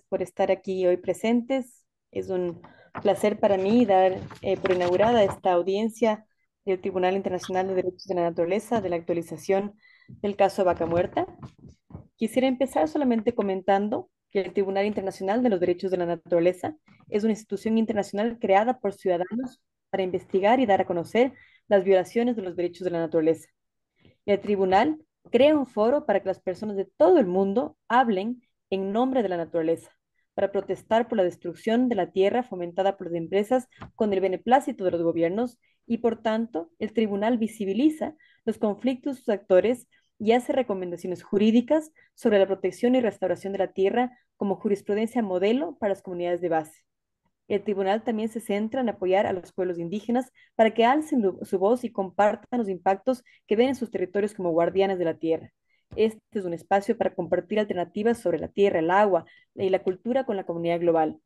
por estar aquí hoy presentes. Es un placer para mí dar por inaugurada esta audiencia del Tribunal Internacional de Derechos de la Naturaleza de la actualización del caso Vaca Muerta. Quisiera empezar solamente comentando que el Tribunal Internacional de los Derechos de la Naturaleza es una institución internacional creada por ciudadanos para investigar y dar a conocer las violaciones de los derechos de la naturaleza. El tribunal crea un foro para que las personas de todo el mundo hablen en nombre de la naturaleza, para protestar por la destrucción de la tierra fomentada por las empresas con el beneplácito de los gobiernos y, por tanto, el tribunal visibiliza los conflictos de sus actores y hace recomendaciones jurídicas sobre la protección y restauración de la tierra como jurisprudencia modelo para las comunidades de base. El tribunal también se centra en apoyar a los pueblos indígenas para que alcen su voz y compartan los impactos que ven en sus territorios como guardianes de la tierra. Este es un espacio para compartir alternativas sobre la tierra, el agua y la cultura con la comunidad global.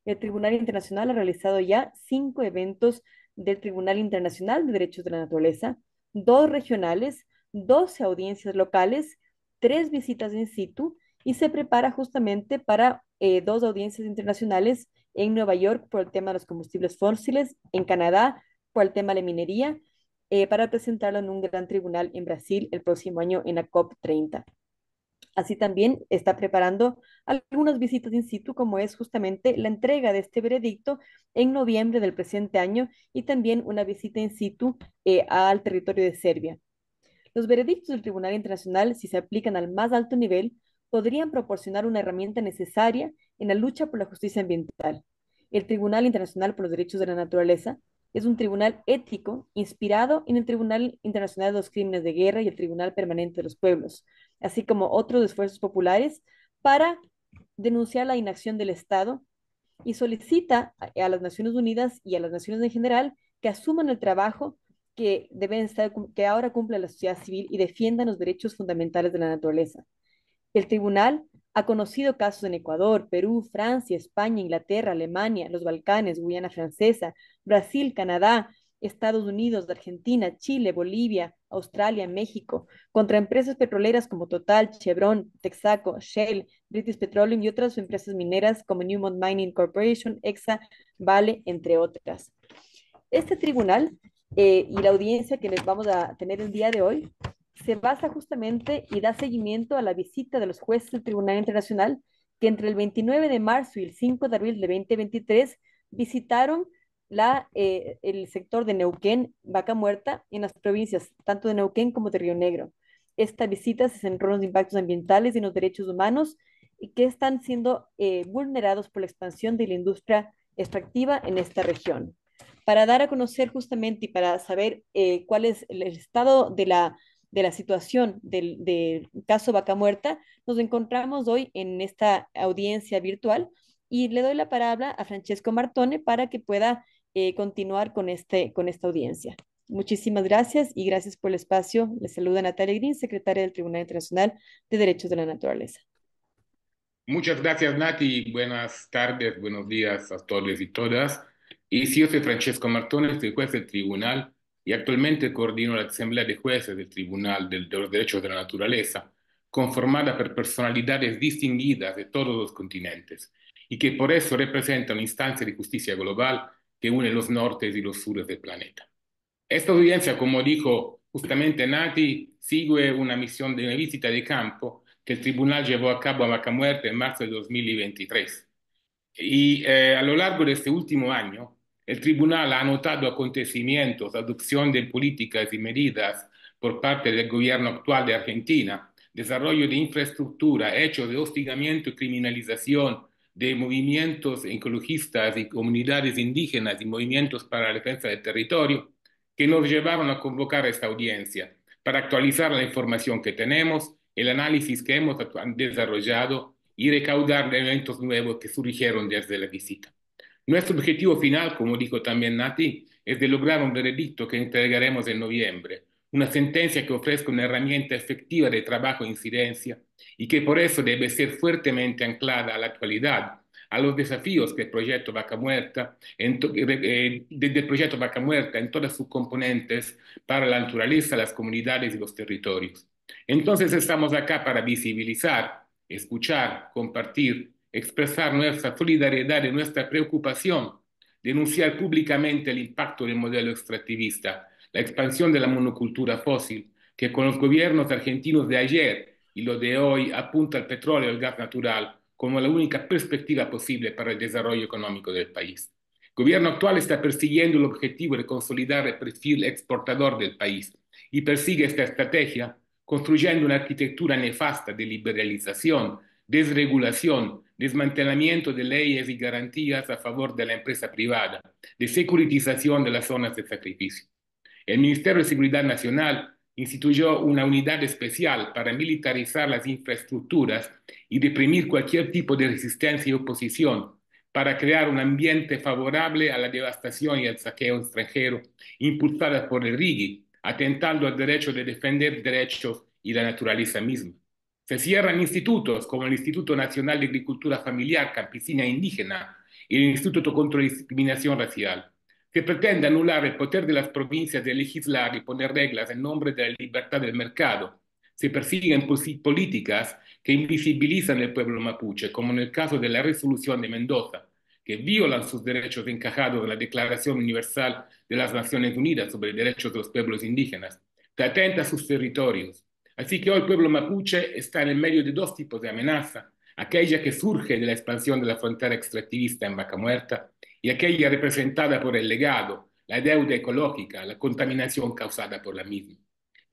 El Tribunal Internacional ha realizado ya 5 eventos del Tribunal Internacional de Derechos de la Naturaleza, 2 regionales, 12 audiencias locales, 3 visitas in situ y se prepara justamente para 2 audiencias internacionales en Nueva York por el tema de los combustibles fósiles, en Canadá por el tema de la minería, para presentarlo en un gran tribunal en Brasil el próximo año en la COP30. Así también está preparando algunas visitas in situ, como es justamente la entrega de este veredicto en noviembre del presente año y también una visita in situ al territorio de Serbia. Los veredictos del Tribunal Internacional, si se aplican al más alto nivel, podrían proporcionar una herramienta necesaria en la lucha por la justicia ambiental. El Tribunal Internacional por los Derechos de la Naturaleza es un tribunal ético inspirado en el Tribunal Internacional de los Crímenes de Guerra y el Tribunal Permanente de los Pueblos, así como otros esfuerzos populares para denunciar la inacción del Estado y solicita a las Naciones Unidas y a las naciones en general que asuman el trabajo que deben estar, que ahora cumple la sociedad civil y defiendan los derechos fundamentales de la naturaleza. El tribunal ha conocido casos en Ecuador, Perú, Francia, España, Inglaterra, Alemania, los Balcanes, Guyana Francesa, Brasil, Canadá, Estados Unidos, Argentina, Chile, Bolivia, Australia, México, contra empresas petroleras como Total, Chevron, Texaco, Shell, British Petroleum y otras empresas mineras como Newmont Mining Corporation, Exa, Vale, entre otras. Este tribunal y la audiencia que les vamos a tener el día de hoy se basa justamente y da seguimiento a la visita de los jueces del Tribunal Internacional que entre el 29 de marzo y el 5 de abril de 2023 visitaron el sector de Neuquén, Vaca Muerta, en las provincias tanto de Neuquén como de Río Negro. Esta visita se centró en los impactos ambientales y en los derechos humanos y que están siendo vulnerados por la expansión de la industria extractiva en esta región. Para dar a conocer justamente y para saber cuál es el estado de la situación del caso Vaca Muerta, nos encontramos hoy en esta audiencia virtual y le doy la palabra a Francesco Martone para que pueda continuar con esta audiencia. Muchísimas gracias y gracias por el espacio. Le saluda Natalia Green, secretaria del Tribunal Internacional de Derechos de la Naturaleza. Muchas gracias, Nati. Buenas tardes, buenos días a todos y todas. Y sí, yo soy Francesco Martone, soy juez del tribunal y actualmente coordino la Asamblea de Jueces del Tribunal de los Derechos de la Naturaleza, conformada por personalidades distinguidas de todos los continentes y que por eso representa una instancia de justicia global que une los nortes y los sures del planeta. Esta audiencia, como dijo justamente Nati, sigue una misión de una visita de campo que el tribunal llevó a cabo a Vaca Muerta en marzo de 2023. Y a lo largo de este último año, el tribunal ha anotado acontecimientos, adopción de políticas y medidas por parte del gobierno actual de Argentina, desarrollo de infraestructura, hechos de hostigamiento y criminalización de movimientos ecologistas y comunidades indígenas y movimientos para la defensa del territorio, que nos llevaron a convocar esta audiencia para actualizar la información que tenemos, el análisis que hemos desarrollado y recaudar elementos nuevos que surgieron desde la visita. Nuestro objetivo final, como dijo también Nati, es de lograr un veredicto que entregaremos en noviembre, una sentencia que ofrezca una herramienta efectiva de trabajo e incidencia y que por eso debe ser fuertemente anclada a la actualidad, a los desafíos que el proyecto Vaca Muerta, desde el proyecto Vaca Muerta en todas sus componentes para la naturaleza, las comunidades y los territorios. Entonces estamos acá para visibilizar, escuchar, compartir expresar nuestra solidaridad y nuestra preocupación, denunciar públicamente el impacto del modelo extractivista, la expansión de la monocultura fósil, que con los gobiernos argentinos de ayer y los de hoy apunta al petróleo y al gas natural como la única perspectiva posible para el desarrollo económico del país. El gobierno actual está persiguiendo el objetivo de consolidar el perfil exportador del país y persigue esta estrategia construyendo una arquitectura nefasta de liberalización, desregulación, desmantelamiento de leyes y garantías a favor de la empresa privada, de securitización de las zonas de sacrificio. El Ministerio de Seguridad Nacional instituyó una unidad especial para militarizar las infraestructuras y reprimir cualquier tipo de resistencia y oposición, para crear un ambiente favorable a la devastación y al saqueo extranjero, impulsada por el RIGI, atentando al derecho de defender derechos y la naturaleza misma. Se cierran institutos como el Instituto Nacional de Agricultura Familiar, Campesina e Indígena y el Instituto contra la Discriminación Racial. Se pretende anular el poder de las provincias de legislar y poner reglas en nombre de la libertad del mercado. Se persiguen políticas que invisibilizan el pueblo mapuche, como en el caso de la resolución de Mendoza, que violan sus derechos encajados en la Declaración Universal de las Naciones Unidas sobre Derechos de los Pueblos Indígenas, que atenta a sus territorios. Así que hoy el pueblo mapuche está en el medio de dos tipos de amenaza, aquella que surge de la expansión de la frontera extractivista en Vaca Muerta y aquella representada por el legado, la deuda ecológica, la contaminación causada por la misma.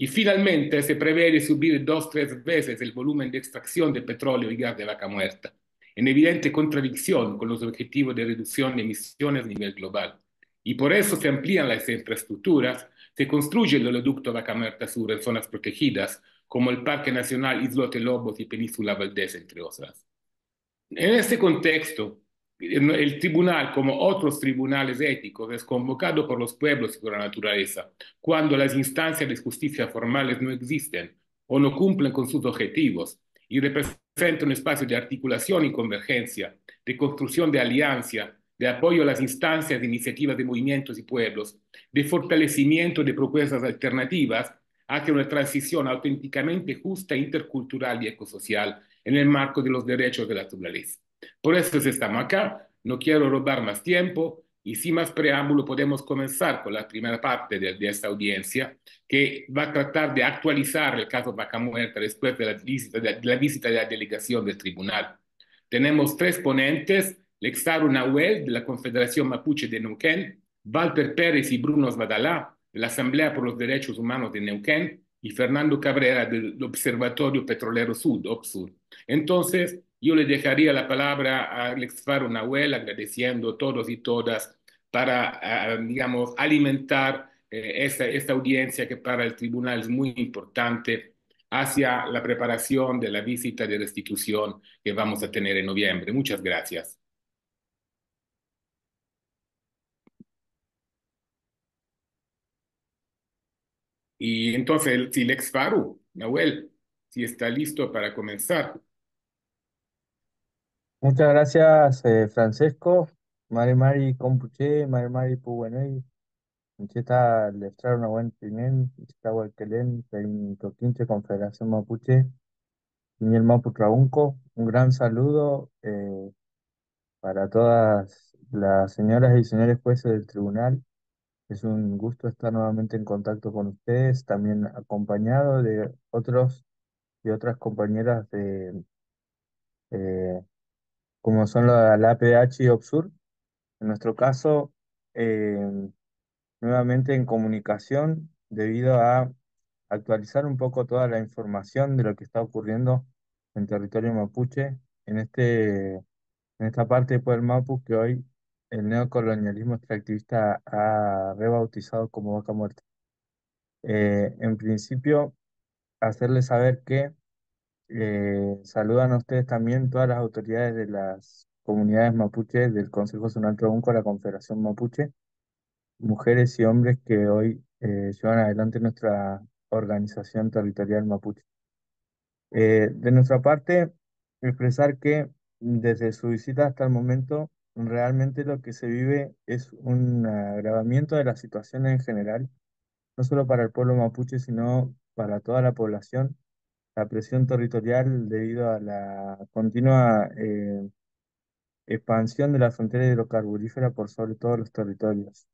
Y finalmente se prevé subir dos, tres veces el volumen de extracción de petróleo y gas de Vaca Muerta, en evidente contradicción con los objetivos de reducción de emisiones a nivel global. Y por eso se amplían las infraestructuras, se construye el oleoducto Vaca Muerta Sur en zonas protegidas, como el Parque Nacional Islote Lobos y Península Valdés, entre otras. En este contexto, el tribunal, como otros tribunales éticos, es convocado por los pueblos y por la naturaleza, cuando las instancias de justicia formales no existen o no cumplen con sus objetivos, y representa un espacio de articulación y convergencia, de construcción de alianza, de apoyo a las instancias de iniciativas de movimientos y pueblos, de fortalecimiento de propuestas alternativas hacia una transición auténticamente justa, intercultural y ecosocial en el marco de los derechos de la naturaleza. Por eso estamos acá, no quiero robar más tiempo y sin más preámbulo podemos comenzar con la primera parte de esta audiencia que va a tratar de actualizar el caso Vaca Muerta después de la visita de la delegación del tribunal. Tenemos tres ponentes, Lexaru Nahuel de la Confederación Mapuche de Neuquén, Walter Pérez y Bruno Badalá de la Asamblea por los Derechos Humanos de Neuquén y Fernando Cabrera del Observatorio Petrolero Sud, OPSUD. Entonces, yo le dejaría la palabra a Alex Faro Nahuel, agradeciendo a todos y todas para, digamos, alimentar esta audiencia que para el tribunal es muy importante hacia la preparación de la visita de restitución que vamos a tener en noviembre. Muchas gracias. Y entonces, si Lex Faru, Nahuel, si está listo para comenzar. Muchas gracias, Francesco. Mari Mari Compuche, Mari Mari Pugueney, Incheta Lestrar una buen Pinen, Incheta Hualquelén, Pein Toquinche, Confederación Mapuche, Iñel Mapu Traunco. Un gran saludo para todas las señoras y señores jueces del tribunal. Es un gusto estar nuevamente en contacto con ustedes, también acompañado de otros y otras compañeras eh, como son la APH y OPSUR. En nuestro caso, eh, nuevamente en comunicación debido a actualizar un poco toda la información de lo que está ocurriendo en territorio mapuche, en en esta parte de Pueblo Mapu que hoy el neocolonialismo extractivista ha rebautizado como Vaca Muerta. En principio, hacerles saber que saludan a ustedes también todas las autoridades de las comunidades mapuches del Consejo Zonal Traunco, la Confederación Mapuche, mujeres y hombres que hoy llevan adelante nuestra organización territorial mapuche. De nuestra parte, expresar que desde su visita hasta el momento, realmente lo que se vive es un agravamiento de la situación en general, no solo para el pueblo mapuche, sino para toda la población. La presión territorial debido a la continua expansión de la frontera hidrocarburífera por sobre todos los territorios,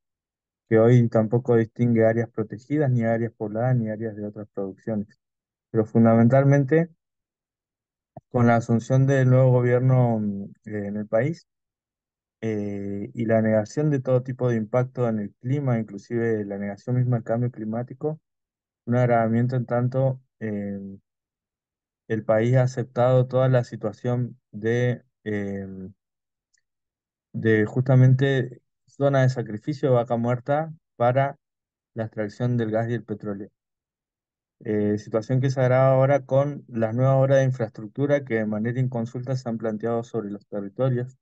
que hoy tampoco distingue áreas protegidas, ni áreas pobladas, ni áreas de otras producciones. Pero fundamentalmente, con la asunción del nuevo gobierno en el país, y la negación de todo tipo de impacto en el clima, inclusive la negación misma del cambio climático, un agravamiento en tanto el país ha aceptado toda la situación de justamente zona de sacrificio de vaca muerta para la extracción del gas y el petróleo. Situación que se agrava ahora con las nuevas obras de infraestructura que de manera inconsulta se han planteado sobre los territorios,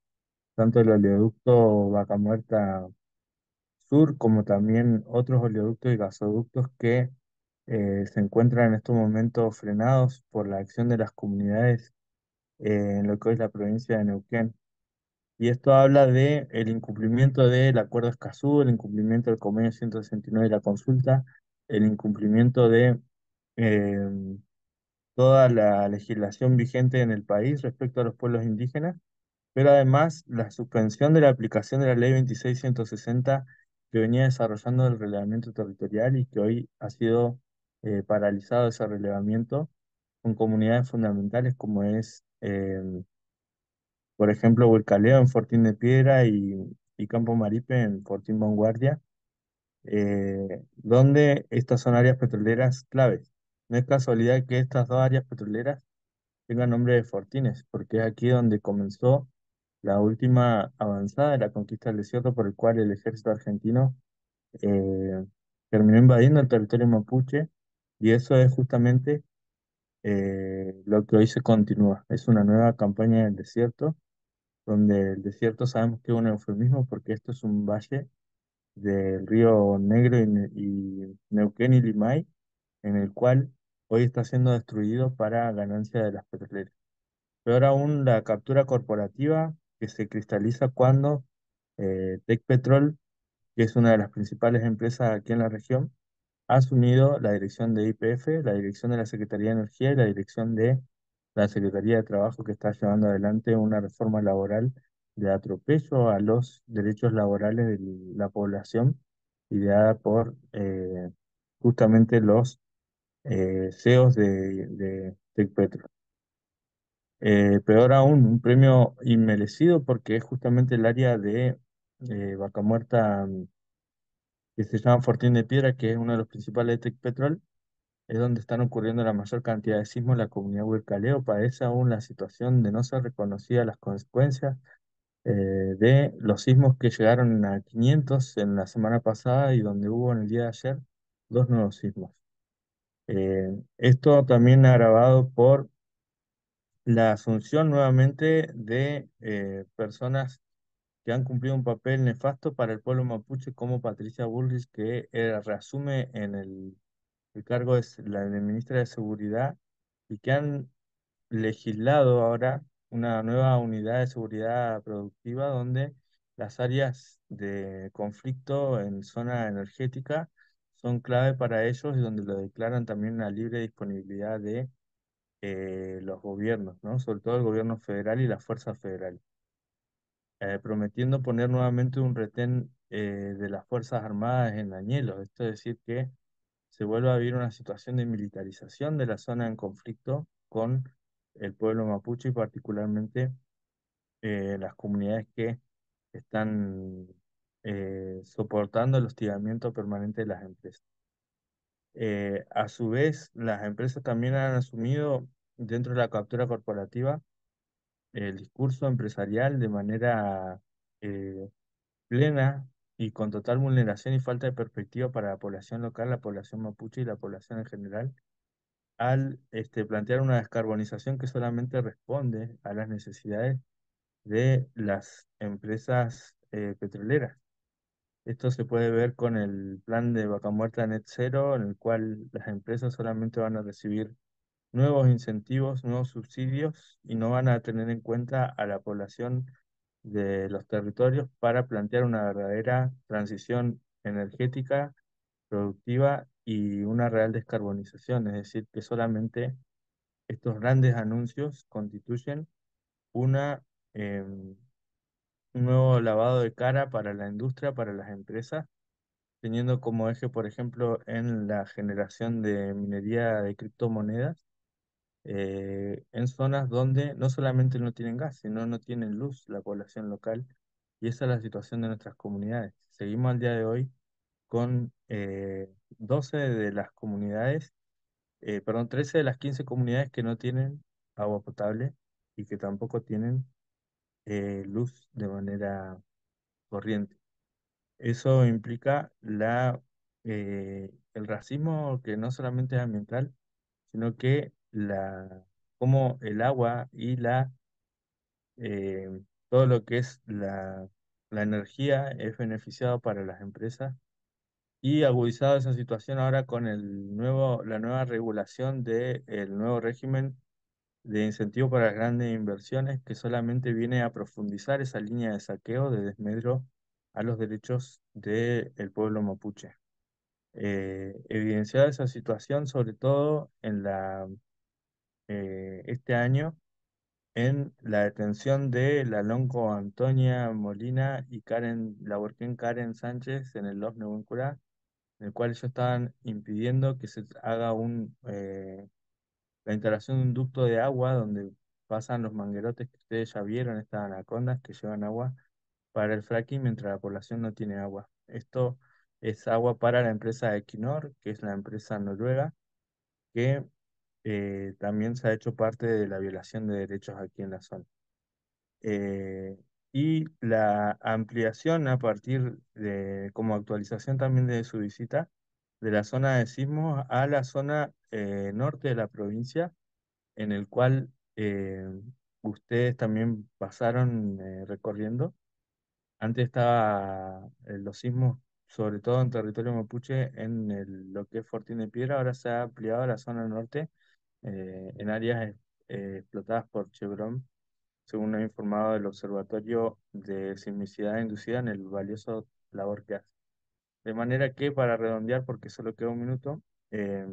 tanto el oleoducto Vaca Muerta Sur como también otros oleoductos y gasoductos que se encuentran en estos momentos frenados por la acción de las comunidades en lo que hoy es la provincia de Neuquén. Y esto habla de el incumplimiento del Acuerdo de Escazú, el incumplimiento del Convenio 169 de la consulta, el incumplimiento de eh, toda la legislación vigente en el país respecto a los pueblos indígenas, pero además la suspensión de la aplicación de la Ley 26.160 que venía desarrollando el relevamiento territorial y que hoy ha sido paralizado ese relevamiento con comunidades fundamentales como es, por ejemplo, Huilcaleo en Fortín de Piedra y Campo Maripe en Fortín Vanguardia, donde estas son áreas petroleras claves. No es casualidad que estas dos áreas petroleras tengan nombre de fortines, porque es aquí donde comenzó la última avanzada de la conquista del desierto por el cual el ejército argentino eh, terminó invadiendo el territorio mapuche, y eso es justamente lo que hoy se continúa. Es una nueva campaña del desierto, donde el desierto sabemos que es un eufemismo porque esto es un valle del río Negro y Neuquén y Limay, en el cual hoy está siendo destruido para ganancia de las petroleras. Peor aún, la captura corporativa que se cristaliza cuando Tecpetrol, que es una de las principales empresas aquí en la región, ha asumido la dirección de YPF, la dirección de la Secretaría de Energía y la dirección de la Secretaría de Trabajo, que está llevando adelante una reforma laboral de atropello a los derechos laborales de la población, ideada por justamente los CEOs de Tecpetrol. Peor aún, un premio inmerecido porque es justamente el área de Vaca Muerta, que se llama Fortín de Piedra, que es uno de los principales de Tecpetrol, es donde están ocurriendo la mayor cantidad de sismos. La comunidad Huircaleo padece aún la situación de no ser reconocida las consecuencias de los sismos que llegaron a 500 en la semana pasada y donde hubo en el día de ayer dos nuevos sismos. Esto también agravado por la asunción nuevamente de personas que han cumplido un papel nefasto para el pueblo mapuche, como Patricia Bullrich, que reasume en el cargo de ministra de Seguridad y que han legislado ahora una nueva unidad de seguridad productiva donde las áreas de conflicto en zona energética son clave para ellos y donde lo declaran también una libre disponibilidad de los gobiernos, ¿no? Sobre todo el gobierno federal y las fuerzas federales, prometiendo poner nuevamente un retén de las Fuerzas Armadas en Añelo. Esto es decir, que se vuelve a vivir una situación de militarización de la zona en conflicto con el pueblo mapuche y particularmente las comunidades que están soportando el hostigamiento permanente de las empresas. A su vez, las empresas también han asumido dentro de la captura corporativa el discurso empresarial de manera eh, plena y con total vulneración y falta de perspectiva para la población local, la población mapuche y la población en general, al plantear una descarbonización que solamente responde a las necesidades de las empresas petroleras. Esto se puede ver con el plan de Vaca Muerta Net Zero, en el cual las empresas solamente van a recibir nuevos incentivos, nuevos subsidios y no van a tener en cuenta a la población de los territorios para plantear una verdadera transición energética, productiva y una real descarbonización. Es decir, que solamente estos grandes anuncios constituyen una, em, un nuevo lavado de cara para la industria, para las empresas, teniendo como eje, por ejemplo, en la generación de minería de criptomonedas, en zonas donde no solamente no tienen gas, sino no tienen luz la población local. Y esa es la situación de nuestras comunidades. Seguimos al día de hoy con 12 de las comunidades, perdón, 13 de las 15 comunidades que no tienen agua potable y que tampoco tienen luz de manera corriente. Eso implica el racismo que no solamente es ambiental, sino que cómo el agua y eh, todo lo que es la energía es beneficiado para las empresas y agudizado esa situación ahora con la nueva regulación del nuevo régimen de incentivo para las grandes inversiones que solamente viene a profundizar esa línea de saqueo, de desmedro a los derechos del pueblo mapuche. Evidenciada esa situación, sobre todo este año, en la detención de la Lonco Antonia Molina y la Borquén Karen Sánchez en el Los Nehuencurá, en el cual ellos estaban impidiendo que se haga la instalación de un ducto de agua donde pasan los manguerotes que ustedes ya vieron, estas anacondas que llevan agua para el fracking mientras la población no tiene agua. Esto es agua para la empresa Equinor, que es la empresa noruega, que también se ha hecho parte de la violación de derechos aquí en la zona. Eh, y la ampliación a partir de, como actualización también de su visita, de la zona de sismos a la zona norte de la provincia, en el cual ustedes también pasaron recorriendo. Antes estaba los sismos, sobre todo en territorio mapuche, en lo que es Fortín de Piedra, ahora se ha ampliado a la zona norte, en áreas explotadas por Chevron, según ha informado el Observatorio de Sismicidad Inducida en el valioso labor que hace. De manera que, para redondear, porque solo queda un minuto, eh,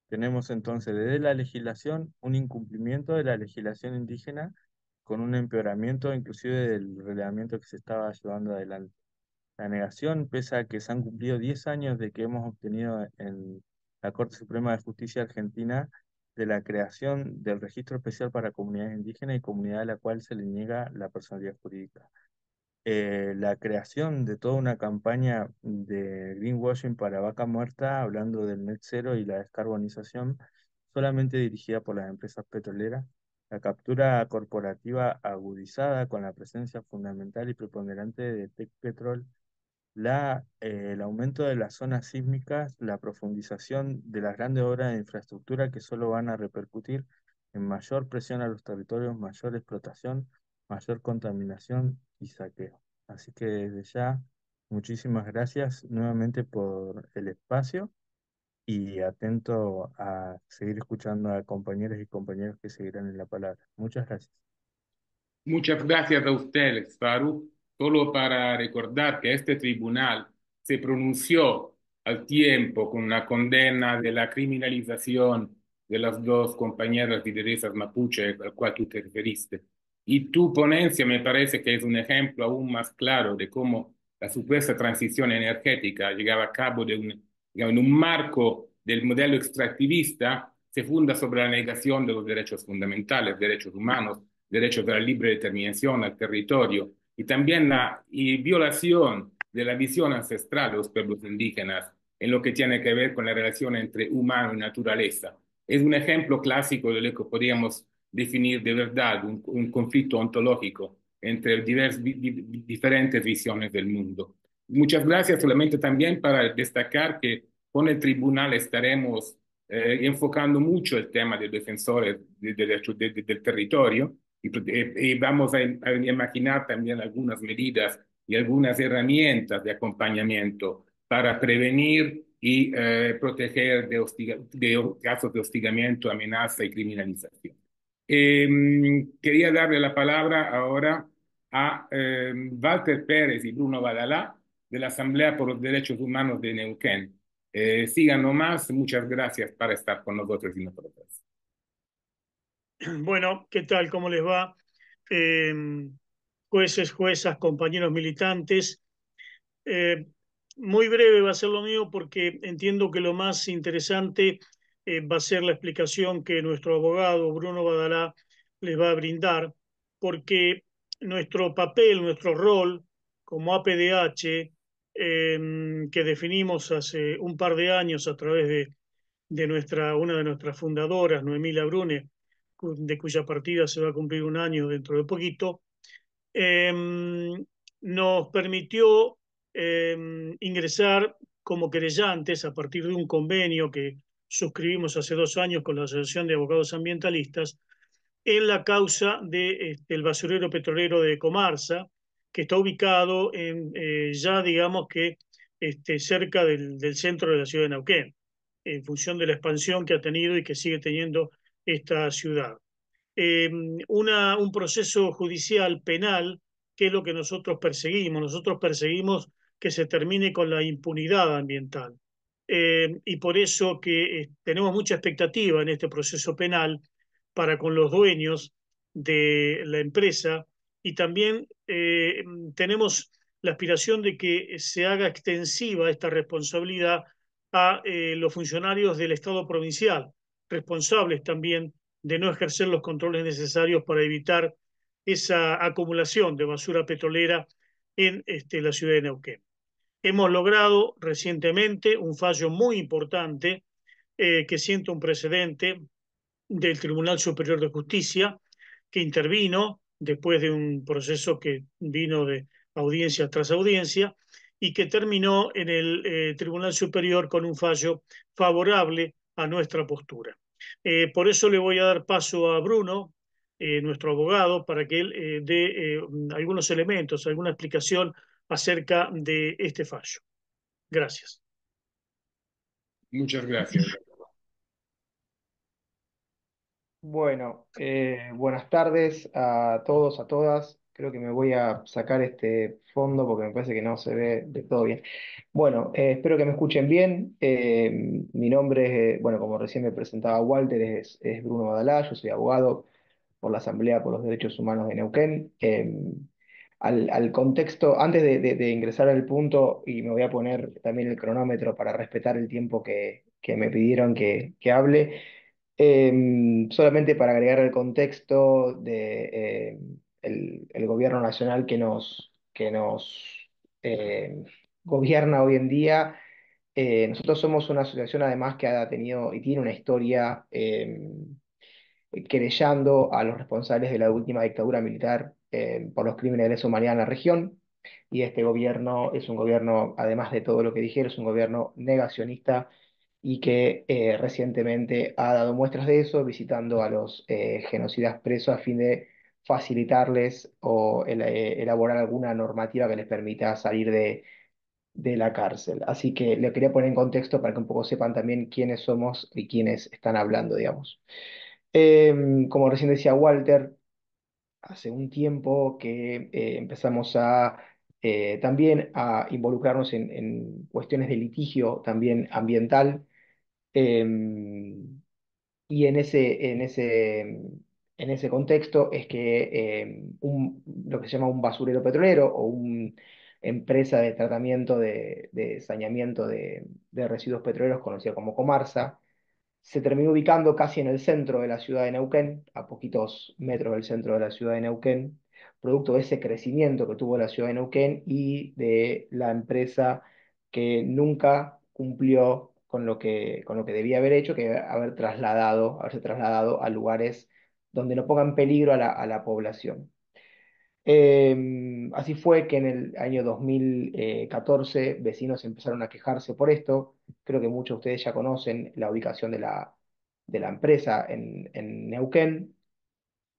tenemos entonces desde la legislación un incumplimiento de la legislación indígena con un empeoramiento inclusive del relevamiento que se estaba llevando adelante. La negación, pese a que se han cumplido 10 años de que hemos obtenido en la Corte Suprema de Justicia Argentina de la creación del registro especial para comunidades indígenas y comunidad a la cual se le niega la personalidad jurídica. La creación de toda una campaña de greenwashing para Vaca Muerta, hablando del net cero y la descarbonización, solamente dirigida por las empresas petroleras, la captura corporativa agudizada con la presencia fundamental y preponderante de Tecpetrol, el aumento de las zonas sísmicas, la profundización de las grandes obras de infraestructura que solo van a repercutir en mayor presión a los territorios, mayor explotación, mayor contaminación y saqueo. Así que desde ya, muchísimas gracias nuevamente por el espacio y atento a seguir escuchando a compañeros y compañeros que seguirán en la palabra. Muchas gracias. Muchas gracias a ustedes, Faru. Solo para recordar que este tribunal se pronunció al tiempo con una condena de la criminalización de las dos compañeras lideresas mapuche al cual tú te referiste. Y tu ponencia me parece que es un ejemplo aún más claro de cómo la supuesta transición energética llegaba a cabo digamos, en un marco del modelo extractivista, se funda sobre la negación de los derechos fundamentales, derechos humanos, derecho a la libre determinación al territorio y también la violación de la visión ancestral de los pueblos indígenas en lo que tiene que ver con la relación entre humano y naturaleza. Es un ejemplo clásico de lo que podríamos definir de verdad un conflicto ontológico entre diferentes visiones del mundo. Muchas gracias, solamente también para destacar que con el tribunal estaremos enfocando mucho el tema de defensores del territorio y vamos a imaginar también algunas medidas y algunas herramientas de acompañamiento para prevenir y proteger de casos de hostigamiento, amenaza y criminalización. Quería darle la palabra ahora a Walter Pérez y Bruno Badalá de la Asamblea por los Derechos Humanos de Neuquén. Sigan nomás, muchas gracias por estar con nosotros y nosotras. Bueno, ¿qué tal? ¿Cómo les va? Eh, jueces, juezas, compañeros militantes. Eh, Muy breve va a ser lo mío porque entiendo que lo más interesante va a ser la explicación que nuestro abogado Bruno Badalá les va a brindar, porque nuestro papel, nuestro rol como APDH, que definimos hace un par de años a través de una de nuestras fundadoras, Noemí Labrune, de cuya partida se va a cumplir un año dentro de poquito, eh, nos permitió ingresar como querellantes a partir de un convenio que suscribimos hace 2 años con la Asociación de Abogados Ambientalistas en la causa del basurero petrolero de Comarsa, que está ubicado ya digamos que cerca del centro de la ciudad de Neuquén, en función de la expansión que ha tenido y que sigue teniendo esta ciudad. eh, un proceso judicial penal, que es lo que nosotros perseguimos. Nosotros perseguimos que se termine con la impunidad ambiental. Y por eso que tenemos mucha expectativa en este proceso penal para con los dueños de la empresa y también tenemos la aspiración de que se haga extensiva esta responsabilidad a los funcionarios del Estado provincial, responsables también de no ejercer los controles necesarios para evitar esa acumulación de basura petrolera en la ciudad de Neuquén. Hemos logrado recientemente un fallo muy importante que sienta un precedente del Tribunal Superior de Justicia, que intervino después de un proceso que vino de audiencia tras audiencia y que terminó en el Tribunal Superior con un fallo favorable a nuestra postura. Por eso le voy a dar paso a Bruno, nuestro abogado, para que él dé algunos elementos, alguna explicación acerca de este fallo. Gracias. Muchas gracias. Bueno, buenas tardes a todos, a todas. Creo que me voy a sacar este fondo porque me parece que no se ve de todo bien. Bueno, espero que me escuchen bien. Mi nombre es, bueno, como recién me presentaba Walter, es Bruno Badalá, yo soy abogado por la Asamblea por los Derechos Humanos de Neuquén. Al contexto, antes de ingresar al punto, y me voy a poner también el cronómetro para respetar el tiempo que me pidieron que hable. Solamente para agregar el contexto de el gobierno nacional que nos gobierna hoy en día. Nosotros somos una asociación además que ha tenido y tiene una historia querellando a los responsables de la última dictadura militar por los crímenes de lesa humanidad en la región. Y este gobierno es un gobierno, además de todo lo que dijeron, es un gobierno negacionista y que recientemente ha dado muestras de eso, visitando a los genocidas presos a fin de facilitarles o elaborar alguna normativa que les permita salir de la cárcel. Así que le quería poner en contexto para que un poco sepan también quiénes somos y quiénes están hablando, digamos. Como recién decía Walter, hace un tiempo que empezamos también a involucrarnos en cuestiones de litigio también ambiental. em, y en ese contexto es que lo que se llama un basurero petrolero o una empresa de tratamiento de saneamiento de residuos petroleros conocida como Comarsa, se terminó ubicando casi en el centro de la ciudad de Neuquén, a poquitos metros del centro de la ciudad de Neuquén, producto de ese crecimiento que tuvo la ciudad de Neuquén y de la empresa que nunca cumplió con lo que debía haber hecho, que haberse trasladado a lugares donde no pongan peligro a la población. Así fue que en el año 2014 vecinos empezaron a quejarse por esto. Creo que muchos de ustedes ya conocen la ubicación de la empresa en Neuquén.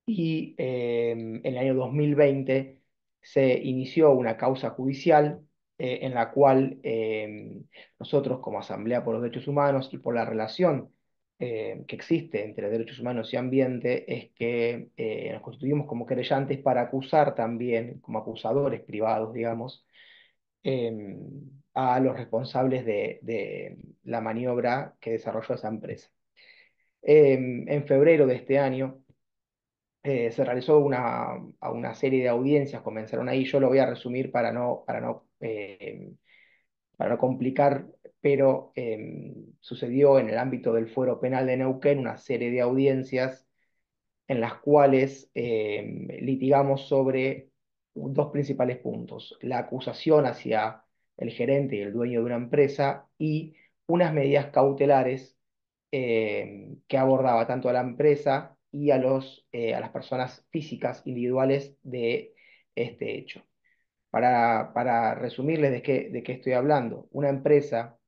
Y en el año 2020 se inició una causa judicial en la cual nosotros como Asamblea por los Derechos Humanos y por la relación que existe entre derechos humanos y ambiente es que nos constituimos como querellantes para acusar también, como acusadores privados, digamos, a los responsables de la maniobra que desarrolló esa empresa. En febrero de este año, se realizó a una serie de audiencias, comenzaron ahí, yo lo voy a resumir para no complicar, pero sucedió en el ámbito del Fuero Penal de Neuquén una serie de audiencias en las cuales litigamos sobre dos principales puntos: la acusación hacia el gerente y el dueño de una empresa y unas medidas cautelares que abordaba tanto a la empresa y a las personas físicas individuales de este hecho. Para resumirles de qué estoy hablando, una empresa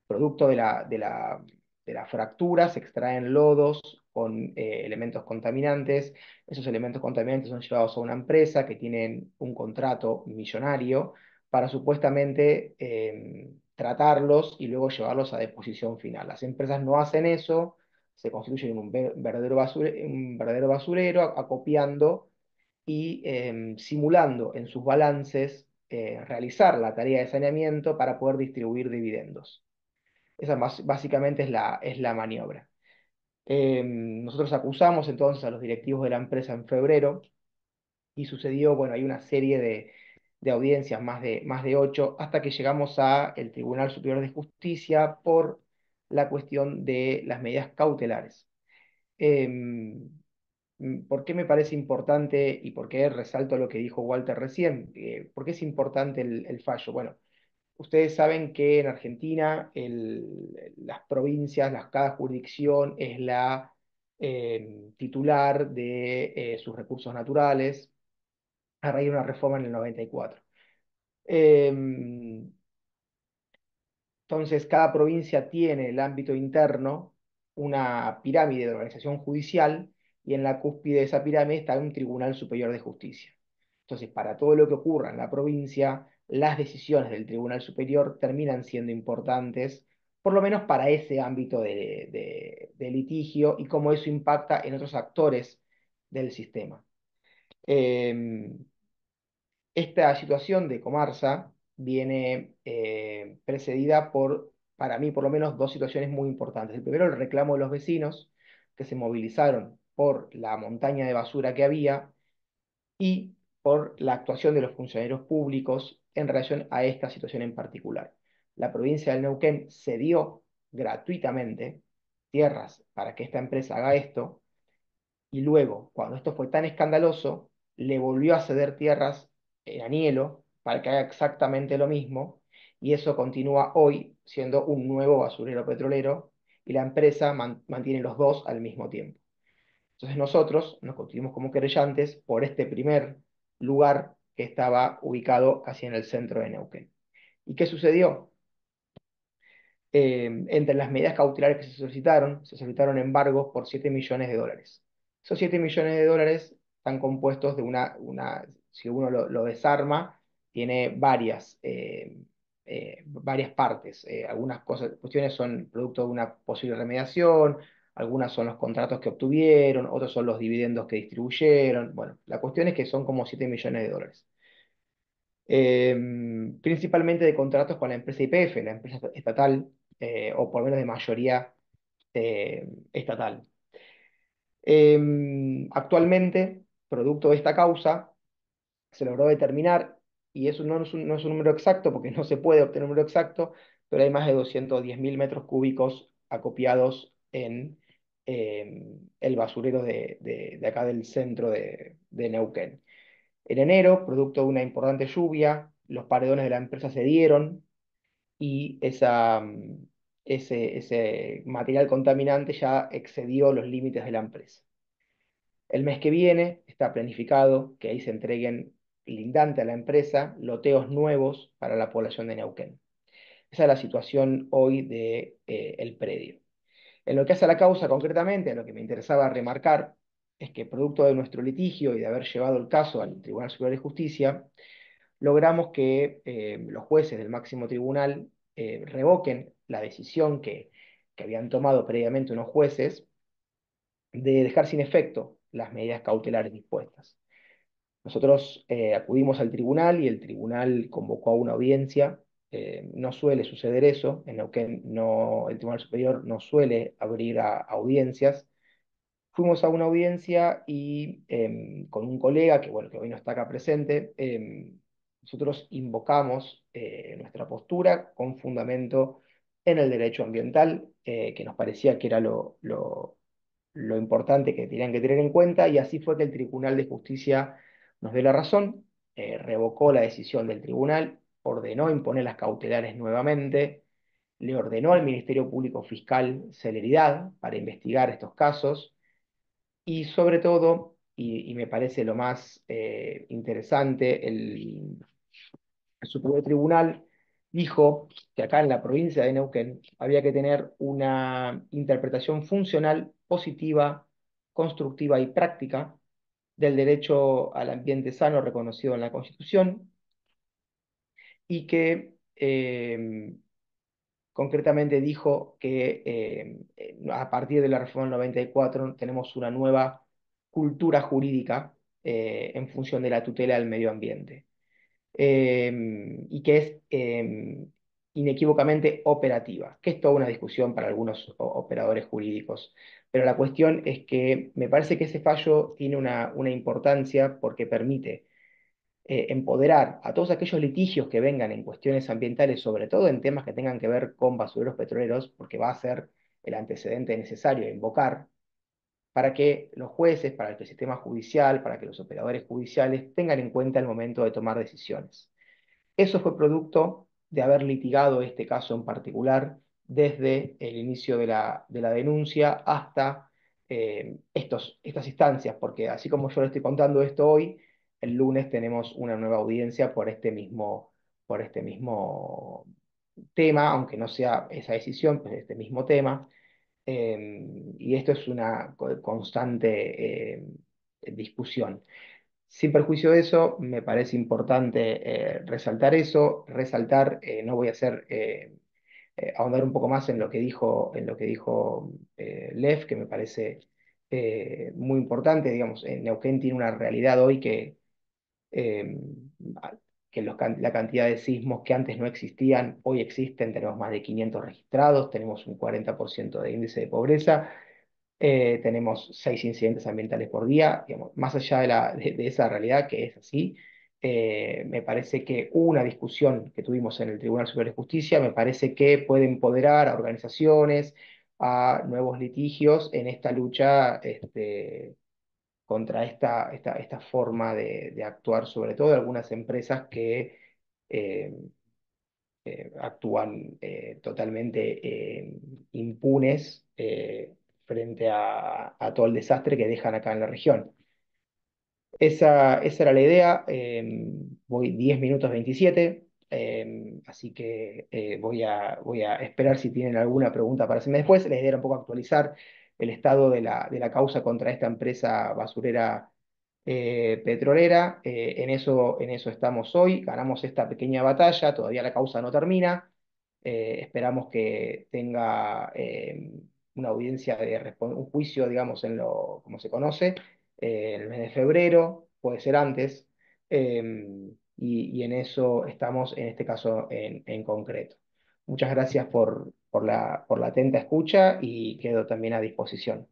producto de la fractura se extraen lodos con elementos contaminantes. Esos elementos contaminantes son llevados a una empresa que tiene un contrato millonario para supuestamente tratarlos y luego llevarlos a deposición final. Las empresas no hacen eso, se constituyen un verdadero basurero, acopiando y simulando en sus balances realizar la tarea de saneamiento para poder distribuir dividendos. Esa básicamente es la maniobra. Nosotros acusamos entonces a los directivos de la empresa en febrero y sucedió, bueno, hay una serie de audiencias, más de 8, hasta que llegamos a el Tribunal Superior de Justicia por la cuestión de las medidas cautelares. Em, ¿Por qué me parece importante y por qué resalto lo que dijo Walter recién? ¿Por qué es importante el fallo? Bueno, ustedes saben que en Argentina las provincias, cada jurisdicción es la titular de sus recursos naturales a raíz de una reforma en el 94. Em, entonces, cada provincia tiene en el ámbito interno una pirámide de organización judicial y en la cúspide de esa pirámide está un Tribunal Superior de Justicia. Entonces, para todo lo que ocurra en la provincia, las decisiones del Tribunal Superior terminan siendo importantes, por lo menos para ese ámbito de litigio y cómo eso impacta en otros actores del sistema. Em, Esta situación de Comarsa viene precedida por, para mí por lo menos, dos situaciones muy importantes. El primero, el reclamo de los vecinos que se movilizaron por la montaña de basura que había y por la actuación de los funcionarios públicos en relación a esta situación en particular. La provincia del Neuquén cedió gratuitamente tierras para que esta empresa haga esto y luego, cuando esto fue tan escandaloso, le volvió a ceder tierras en Anielo para que haga exactamente lo mismo, y eso continúa hoy siendo un nuevo basurero petrolero, y la empresa mantiene los dos al mismo tiempo. Entonces nosotros nos constituimos como querellantes por este primer lugar que estaba ubicado casi en el centro de Neuquén. ¿Y qué sucedió? Entre las medidas cautelares que se solicitaron embargos por 7 millones de dólares. Esos 7 millones de dólares están compuestos de si uno lo desarma, tiene varias partes. Algunas cuestiones son producto de una posible remediación, algunas son los contratos que obtuvieron, otros son los dividendos que distribuyeron. Bueno, la cuestión es que son como 7 millones de dólares. Principalmente de contratos con la empresa YPF, la empresa estatal, o por lo menos de mayoría estatal. Actualmente, producto de esta causa, se logró determinar, y eso no es un número exacto porque no se puede obtener un número exacto, pero hay más de 210.000 metros cúbicos acopiados en el basurero de acá del centro de Neuquén. En enero, producto de una importante lluvia, los paredones de la empresa se dieron y ese material contaminante ya excedió los límites de la empresa. El mes que viene está planificado que ahí se entreguen lindante a la empresa loteos nuevos para la población de Neuquén. Esa es la situación hoy del predio. En lo que hace a la causa concretamente, lo que me interesaba remarcar es que producto de nuestro litigio y de haber llevado el caso al Tribunal Superior de Justicia, logramos que los jueces del máximo tribunal revoquen la decisión que habían tomado previamente unos jueces de dejar sin efecto las medidas cautelares dispuestas. Nosotros acudimos al tribunal y el tribunal convocó a una audiencia. No suele suceder eso, en Neuquén el Tribunal Superior no suele abrir a audiencias, fuimos a una audiencia y con un colega, que bueno, que hoy no está acá presente, nosotros invocamos nuestra postura con fundamento en el derecho ambiental, que nos parecía que era lo importante que tenían que tener en cuenta, y así fue que el Tribunal de Justicia nos dio la razón, revocó la decisión del tribunal, ordenó imponer las cautelares nuevamente, le ordenó al Ministerio Público Fiscal celeridad para investigar estos casos, y sobre todo, y me parece lo más interesante, el Supremo Tribunal dijo que acá en la provincia de Neuquén había que tener una interpretación funcional, positiva, constructiva y práctica del derecho al ambiente sano reconocido en la Constitución, y que concretamente dijo que a partir de la reforma del 94 tenemos una nueva cultura jurídica en función de la tutela del medio ambiente, y que es inequívocamente operativa, que es toda una discusión para algunos operadores jurídicos. Pero la cuestión es que me parece que ese fallo tiene una importancia porque permite empoderar a todos aquellos litigios que vengan en cuestiones ambientales, sobre todo en temas que tengan que ver con basureros petroleros, porque va a ser el antecedente necesario a invocar para que los jueces, para que el sistema judicial, para que los operadores judiciales tengan en cuenta el momento de tomar decisiones. Eso fue producto de haber litigado este caso en particular desde el inicio de la denuncia hasta estas instancias, porque así como yo le estoy contando esto hoy, el lunes tenemos una nueva audiencia por este mismo tema, aunque no sea esa decisión, pues este mismo tema. Y esto es una constante discusión. Sin perjuicio de eso, me parece importante resaltar eso, resaltar, no voy a hacer, ahondar un poco más en lo que dijo Lev, que me parece muy importante. Digamos, Neuquén tiene una realidad hoy eh, que la cantidad de sismos que antes no existían, hoy existen, tenemos más de 500 registrados, tenemos un 40% de índice de pobreza, tenemos 6 incidentes ambientales por día. Digamos, más allá de esa realidad que es así, me parece que hubo una discusión que tuvimos en el Tribunal Superior de Justicia, me parece que puede empoderar a organizaciones, a nuevos litigios en esta lucha contra esta forma de actuar, sobre todo de algunas empresas que eh, actúan totalmente impunes frente a todo el desastre que dejan acá en la región. Esa era la idea. Voy 10 minutos 27, así que voy a esperar si tienen alguna pregunta para hacerme después. La idea era un poco actualizar el estado de la causa contra esta empresa basurera petrolera. En eso estamos hoy. Ganamos esta pequeña batalla, todavía la causa no termina. Esperamos que tenga una audiencia un juicio, digamos, como se conoce, en el mes de febrero, puede ser antes, y en eso estamos, en este caso en concreto. Muchas gracias por la atenta escucha y quedo también a disposición.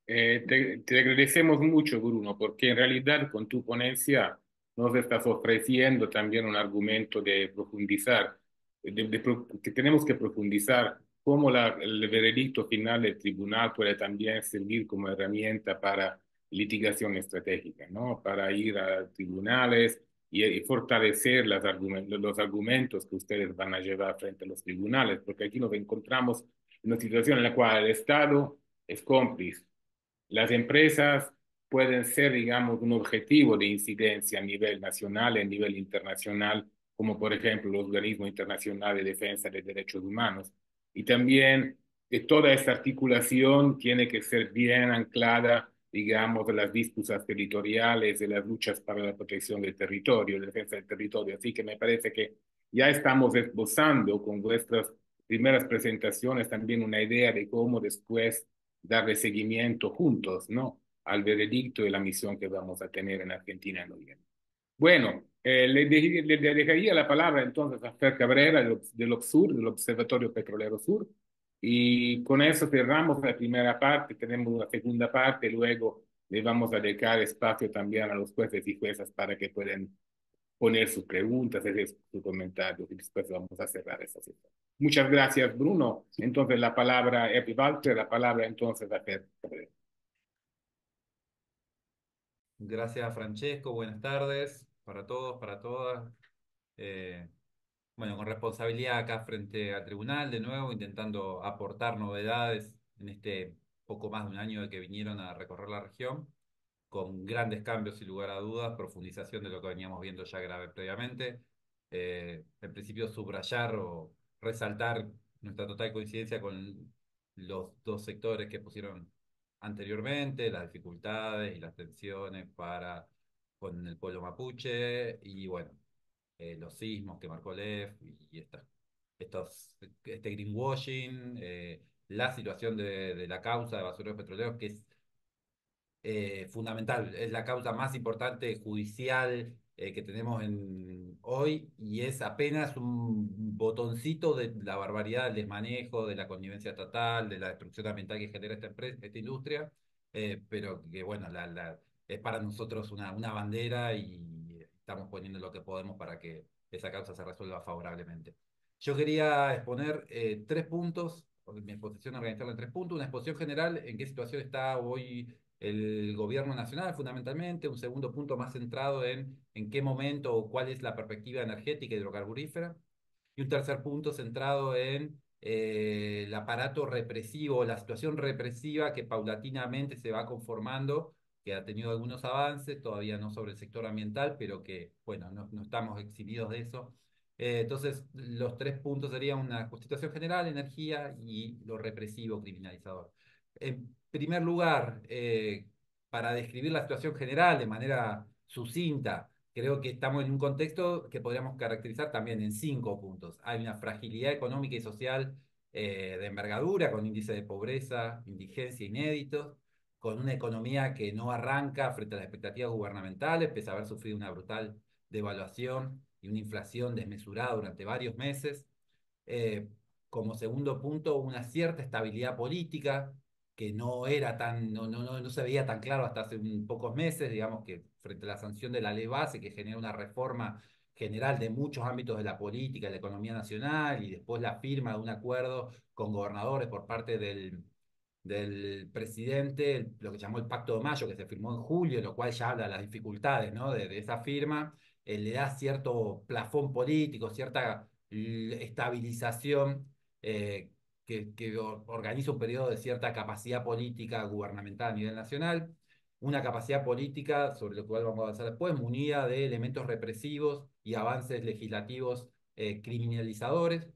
Te agradecemos mucho, Bruno, porque en realidad con tu ponencia nos estás ofreciendo también un argumento de profundizar, que tenemos que profundizar cómo el veredicto final del tribunal puede también servir como herramienta para litigación estratégica, ¿no? Para ir a tribunales y fortalecer los argumentos que ustedes van a llevar frente a los tribunales, porque aquí nos encontramos en una situación en la cual el Estado es cómplice. Las empresas pueden ser, digamos, un objetivo de incidencia a nivel nacional y a nivel internacional, como por ejemplo el Organismo Internacional de Defensa de Derechos Humanos. Y también toda esta articulación tiene que ser bien anclada, digamos, de las disputas territoriales, de las luchas para la protección del territorio, la defensa del territorio. Así que me parece que ya estamos esbozando con vuestras primeras presentaciones también una idea de cómo después darle seguimiento juntos, ¿no? Al veredicto y la misión que vamos a tener en Argentina en noviembre. Bueno, le dejaría la palabra entonces a Fer Cabrera del OPSUR, del Observatorio Petrolero Sur, Y con eso cerramos la primera parte, tenemos una segunda parte, luego le vamos a dejar espacio también a los jueces y juezas para que puedan poner sus preguntas, hacer sus comentarios y después vamos a cerrar esta sesión. Muchas gracias, Bruno. Entonces la palabra, Walter, la palabra entonces a Pedro. Gracias, Francesco. Buenas tardes para todos, para todas. Eh, bueno, con responsabilidad acá frente al tribunal, de nuevo, intentando aportar novedades en este poco más de un año de que vinieron a recorrer la región, con grandes cambios, sin lugar a dudas, profundización de lo que veníamos viendo ya grave previamente. En principio, subrayar o resaltar nuestra total coincidencia con los dos sectores que pusieron anteriormente, las dificultades y las tensiones con el pueblo mapuche y bueno, los sismos que marcó Lev y este greenwashing, la situación de la causa de basureros petroleros, que es fundamental. Es la causa más importante judicial que tenemos hoy y es apenas un botoncito de la barbaridad del desmanejo, de la connivencia estatal, de la destrucción ambiental que genera esta industria, pero que bueno, es para nosotros una bandera y estamos poniendo lo que podemos para que esa causa se resuelva favorablemente. Yo quería exponer tres puntos, mi exposición organizarla en tres puntos, una exposición general en qué situación está hoy el gobierno nacional fundamentalmente, un segundo punto más centrado en qué momento o cuál es la perspectiva energética hidrocarburífera, y un tercer punto centrado en el aparato represivo, la situación represiva que paulatinamente se va conformando, que ha tenido algunos avances, todavía no sobre el sector ambiental, pero que, bueno, no estamos eximidos de eso. Entonces, los tres puntos serían una situación general, energía y lo represivo criminalizador. En primer lugar, para describir la situación general de manera sucinta, creo que estamos en un contexto que podríamos caracterizar también en cinco puntos. Hay una fragilidad económica y social de envergadura, con índice de pobreza, indigencia inéditos, con una economía que no arranca frente a las expectativas gubernamentales, pese a haber sufrido una brutal devaluación y una inflación desmesurada durante varios meses. Eh, Como segundo punto, una cierta estabilidad política que no se veía tan claro hasta hace pocos meses, digamos que frente a la sanción de la ley base que genera una reforma general de muchos ámbitos de la política, de la economía nacional y después la firma de un acuerdo con gobernadores por parte del presidente, lo que llamó el Pacto de Mayo, que se firmó en julio, lo cual ya habla de las dificultades, ¿no? de esa firma, le da cierto plafón político, cierta estabilización eh, que organiza un periodo de cierta capacidad política gubernamental a nivel nacional, una capacidad política, sobre lo cual vamos a avanzar después, munida de elementos represivos y avances legislativos criminalizadores.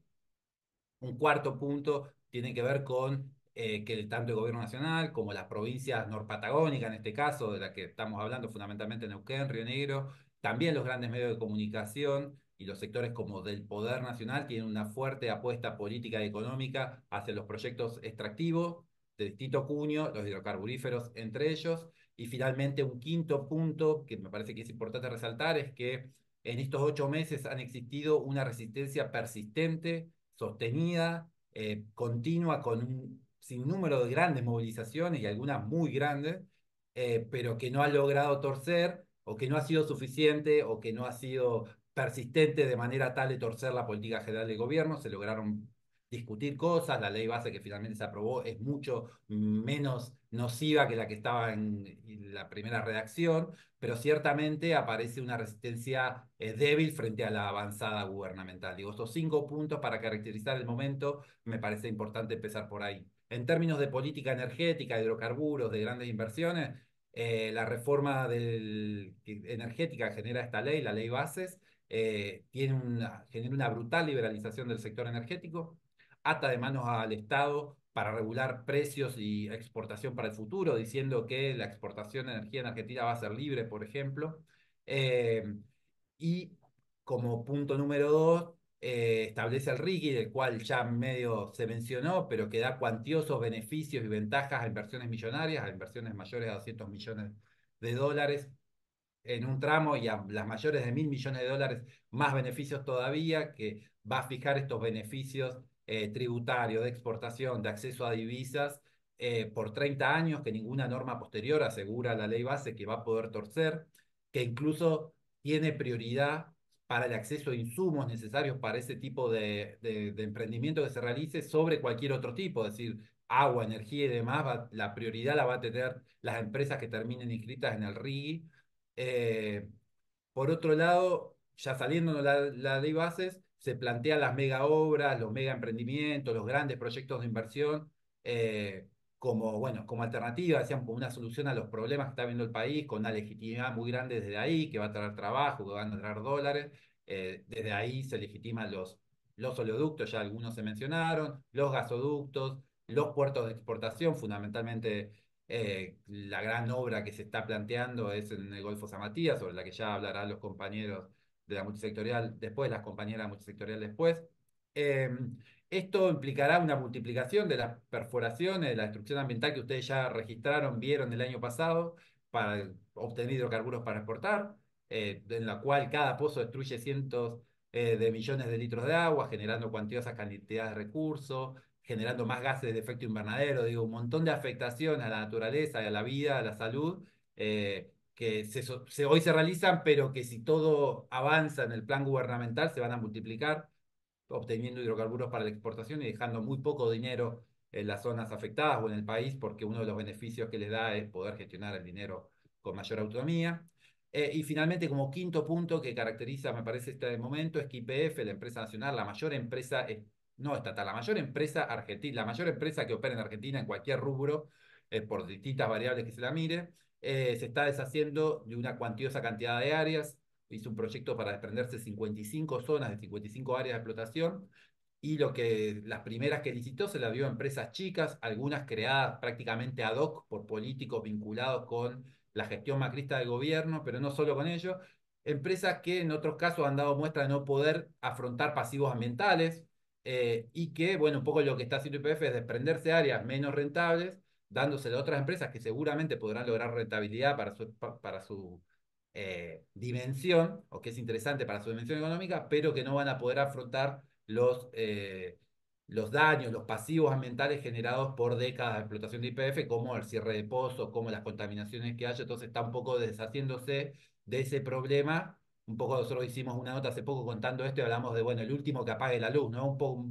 Un cuarto punto tiene que ver con que tanto el gobierno nacional como las provincias norpatagónicas, en este caso, de la que estamos hablando fundamentalmente Neuquén, Río Negro, también los grandes medios de comunicación y los sectores como del poder nacional tienen una fuerte apuesta política y económica hacia los proyectos extractivos de distinto cuño, los hidrocarburíferos entre ellos. Y finalmente un quinto punto que me parece que es importante resaltar es que en estos 8 meses han existido una resistencia persistente sostenida, continua, con un sinnúmero de grandes movilizaciones y algunas muy grandes, pero que no ha logrado torcer o que no ha sido suficiente o que no ha sido persistente de manera tal de torcer la política general del gobierno. Se lograron discutir cosas, la ley base que finalmente se aprobó es mucho menos nociva que la que estaba en la primera redacción, pero ciertamente aparece una resistencia débil frente a la avanzada gubernamental. Digo, estos 5 puntos para caracterizar el momento, me parece importante empezar por ahí. En términos de política energética, hidrocarburos, de grandes inversiones, la reforma energética que genera esta ley, la ley Bases, genera una brutal liberalización del sector energético, ata de manos al Estado para regular precios y exportación para el futuro, diciendo que la exportación de energía en Argentina va a ser libre, por ejemplo. Eh, y como punto número dos, establece el RIGI, del cual ya medio se mencionó, pero que da cuantiosos beneficios y ventajas a inversiones millonarias, a inversiones mayores a 200 millones de dólares en un tramo y a las mayores de 1.000 millones de dólares más beneficios todavía, que va a fijar estos beneficios tributario, de exportación, de acceso a divisas, por 30 años, que ninguna norma posterior asegura la ley base que va a poder torcer, que incluso tiene prioridad para el acceso a insumos necesarios para ese tipo de emprendimiento que se realice sobre cualquier otro tipo, es decir, agua, energía y demás, la prioridad la va a tener las empresas que terminen inscritas en el RIGI. Eh, por otro lado, ya saliendo de la ley bases, se plantean las mega obras, los mega emprendimientos, los grandes proyectos de inversión, eh, como, bueno, como alternativa, decíamos, como una solución a los problemas que está viendo el país, con una legitimidad muy grande desde ahí, que va a traer trabajo, que van a traer dólares. Desde ahí se legitiman los oleoductos, ya algunos se mencionaron, los gasoductos, los puertos de exportación, fundamentalmente la gran obra que se está planteando es en el Golfo San Matías, sobre la que ya hablarán los compañeros de la multisectorial después, las compañeras multisectorial después. Eh, Esto implicará una multiplicación de las perforaciones, de la destrucción ambiental que ustedes ya registraron, vieron el año pasado, para obtener hidrocarburos para exportar, en la cual cada pozo destruye cientos de millones de litros de agua, generando cuantiosas cantidades de recursos, generando más gases de efecto invernadero, digo, un montón de afectaciones a la naturaleza, a la vida, a la salud, que hoy se realizan, pero que si todo avanza en el plan gubernamental se van a multiplicar, obteniendo hidrocarburos para la exportación y dejando muy poco dinero en las zonas afectadas o en el país, porque uno de los beneficios que les da es poder gestionar el dinero con mayor autonomía. Y finalmente, como quinto punto que caracteriza, me parece, este momento, es que YPF, la empresa nacional, la mayor empresa, no estatal, la mayor empresa argentina, la mayor empresa que opera en Argentina en cualquier rubro, por distintas variables que se la mire, se está deshaciendo de una cuantiosa cantidad de áreas. Hizo un proyecto para desprenderse 55 zonas de 55 áreas de explotación, y las primeras que licitó se las dio a empresas chicas, algunas creadas prácticamente ad hoc por políticos vinculados con la gestión macrista del gobierno, pero no solo con ellos, empresas que en otros casos han dado muestra de no poder afrontar pasivos ambientales, y que, bueno, un poco lo que está haciendo YPF es desprenderse de áreas menos rentables, dándoselo a otras empresas que seguramente podrán lograr rentabilidad para su dimensión, o que es interesante para su dimensión económica, pero que no van a poder afrontar los daños, los pasivos ambientales generados por décadas de explotación de YPF, como el cierre de pozos, como las contaminaciones que haya. Entonces está un poco deshaciéndose de ese problema. Un poco nosotros hicimos una nota hace poco contando esto y hablamos de, bueno, el último que apague la luz, ¿no? Un poco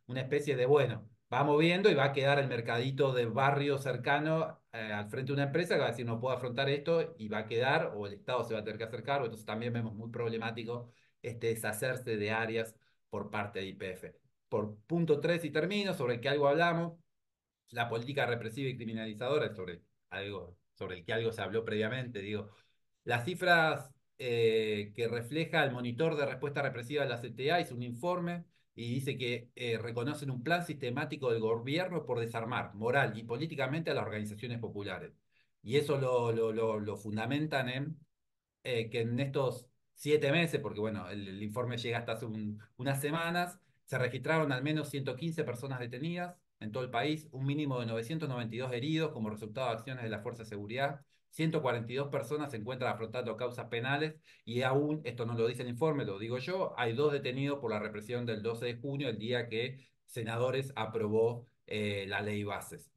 una especie de, bueno, va moviendo y va a quedar el mercadito de barrio cercano, al frente de una empresa que va a decir no puedo afrontar esto y va a quedar, o el Estado se va a tener que hacer cargo. Entonces también vemos muy problemático este deshacerse de áreas por parte de YPF. Por punto 3 y termino, sobre el que algo hablamos, la política represiva y criminalizadora, sobre el que algo se habló previamente, digo, las cifras que refleja el monitor de respuesta represiva de la CTA hizo un informe y dice que reconocen un plan sistemático del gobierno por desarmar moral y políticamente a las organizaciones populares. Y eso lo fundamentan en que en estos 7 meses, porque bueno, el informe llega hasta hace unas semanas, se registraron al menos 115 personas detenidas en todo el país, un mínimo de 992 heridos como resultado de acciones de la Fuerza de Seguridad. 142 personas se encuentran afrontando causas penales, y aún, esto no lo dice el informe, lo digo yo, hay 2 detenidos por la represión del 12 de junio, el día que senadores aprobó la ley bases.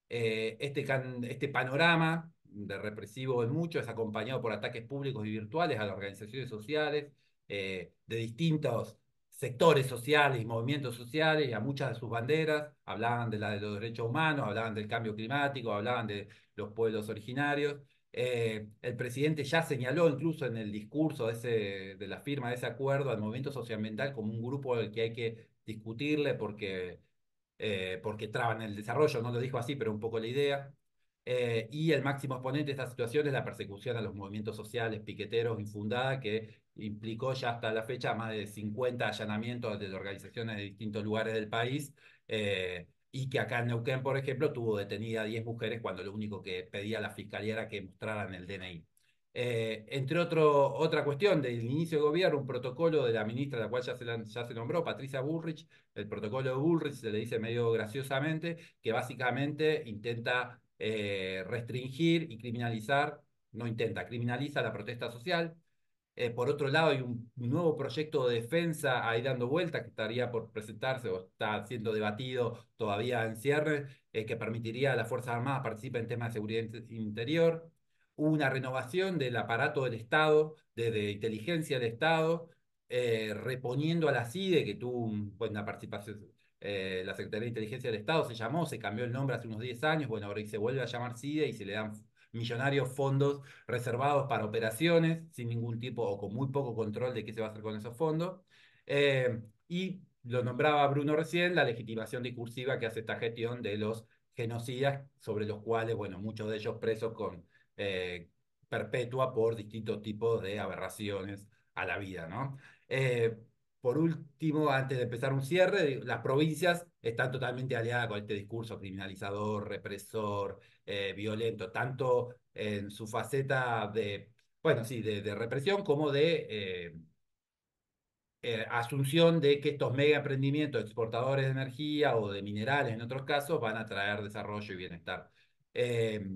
Este panorama de represivo en mucho es acompañado por ataques públicos y virtuales a las organizaciones sociales, de distintos sectores sociales y movimientos sociales, y a muchas de sus banderas. Hablaban de la de los derechos humanos, hablaban del cambio climático, hablaban de los pueblos originarios. El presidente ya señaló incluso en el discurso de la firma de ese acuerdo al movimiento socioambiental como un grupo al que hay que discutirle, porque traban el desarrollo, no lo dijo así, pero un poco la idea. Y el máximo exponente de esta situación es la persecución a los movimientos sociales piqueteros infundada, que implicó ya hasta la fecha más de 50 allanamientos de organizaciones de distintos lugares del país, y que acá en Neuquén, por ejemplo, tuvo detenida a 10 mujeres cuando lo único que pedía la fiscalía era que mostraran el DNI. Otra cuestión del inicio de gobierno, un protocolo de la ministra, la cual ya se nombró, Patricia Bullrich. El protocolo de Bullrich se le dice medio graciosamente, que básicamente intenta restringir y criminalizar, no intenta, criminaliza la protesta social. Por otro lado, hay un nuevo proyecto de defensa ahí dando vuelta que estaría por presentarse o está siendo debatido todavía en cierre, que permitiría a las Fuerzas Armadas participar en temas de seguridad interior. Una renovación del aparato del Estado, de inteligencia del Estado, reponiendo a la CIDE, que tuvo una participación, la Secretaría de Inteligencia del Estado se llamó, se cambió el nombre hace unos 10 años, bueno, ahora se vuelve a llamar CIDE y se le dan millonarios fondos reservados para operaciones, sin ningún tipo o con muy poco control de qué se va a hacer con esos fondos. Y lo nombraba Bruno recién, la legitimación discursiva que hace esta gestión de los genocidas, sobre los cuales, bueno, muchos de ellos presos con eh, perpetua por distintos tipos de aberraciones a la vida, ¿no? Eh, por último, antes de empezar un cierre, las provincias están totalmente aliadas con este discurso criminalizador, represor, violento, tanto en su faceta de, bueno, sí, de represión como de asunción de que estos mega emprendimientos exportadores de energía o de minerales en otros casos van a traer desarrollo y bienestar. Eh,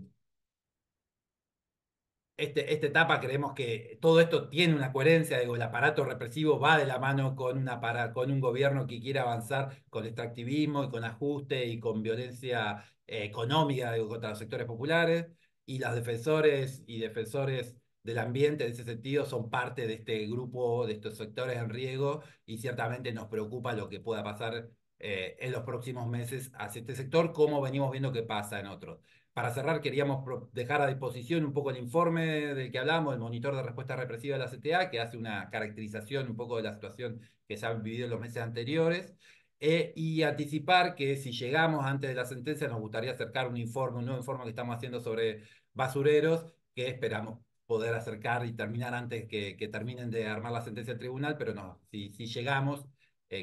esta etapa creemos que todo esto tiene una coherencia, digo, el aparato represivo va de la mano con un gobierno que quiere avanzar con extractivismo y con ajuste y con violencia económica, digo, contra los sectores populares, y los defensores y defensores del ambiente en ese sentido son parte de este grupo, de estos sectores en riesgo, y ciertamente nos preocupa lo que pueda pasar en los próximos meses hacia este sector, como venimos viendo que pasa en otros. Para cerrar, queríamos dejar a disposición un poco el informe del que hablamos, el monitor de respuesta represiva de la CTA, que hace una caracterización un poco de la situación que se ha vivido en los meses anteriores, y anticipar que si llegamos antes de la sentencia, nos gustaría acercar un informe, un nuevo informe que estamos haciendo sobre basureros, que esperamos poder acercar y terminar antes que terminen de armar la sentencia del tribunal, pero no, si llegamos,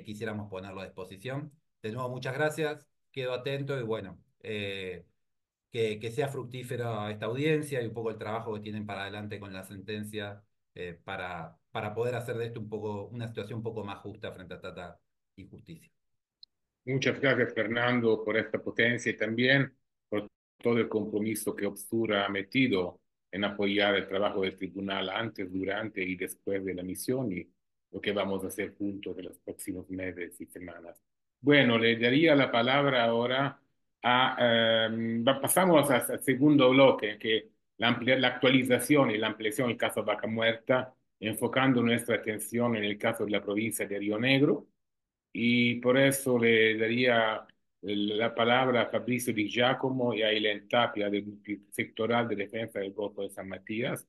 quisiéramos ponerlo a disposición. De nuevo, muchas gracias, quedo atento y bueno. Que sea fructífera esta audiencia y un poco el trabajo que tienen para adelante con la sentencia para poder hacer de esto un poco, una situación un poco más justa frente a tanta injusticia. Muchas gracias, Fernando, por esta potencia y también por todo el compromiso que Obstura ha metido en apoyar el trabajo del tribunal antes, durante y después de la misión y lo que vamos a hacer juntos en los próximos meses y semanas. Bueno, le daría la palabra ahora pasamos al segundo bloque, que la actualización y la ampliación del caso Vaca Muerta, enfocando nuestra atención en el caso de la provincia de Río Negro y por eso le daría la palabra a Fabricio Di Giacomo y a Aileen Tapia del Sectoral de Defensa del Golfo de San Matías.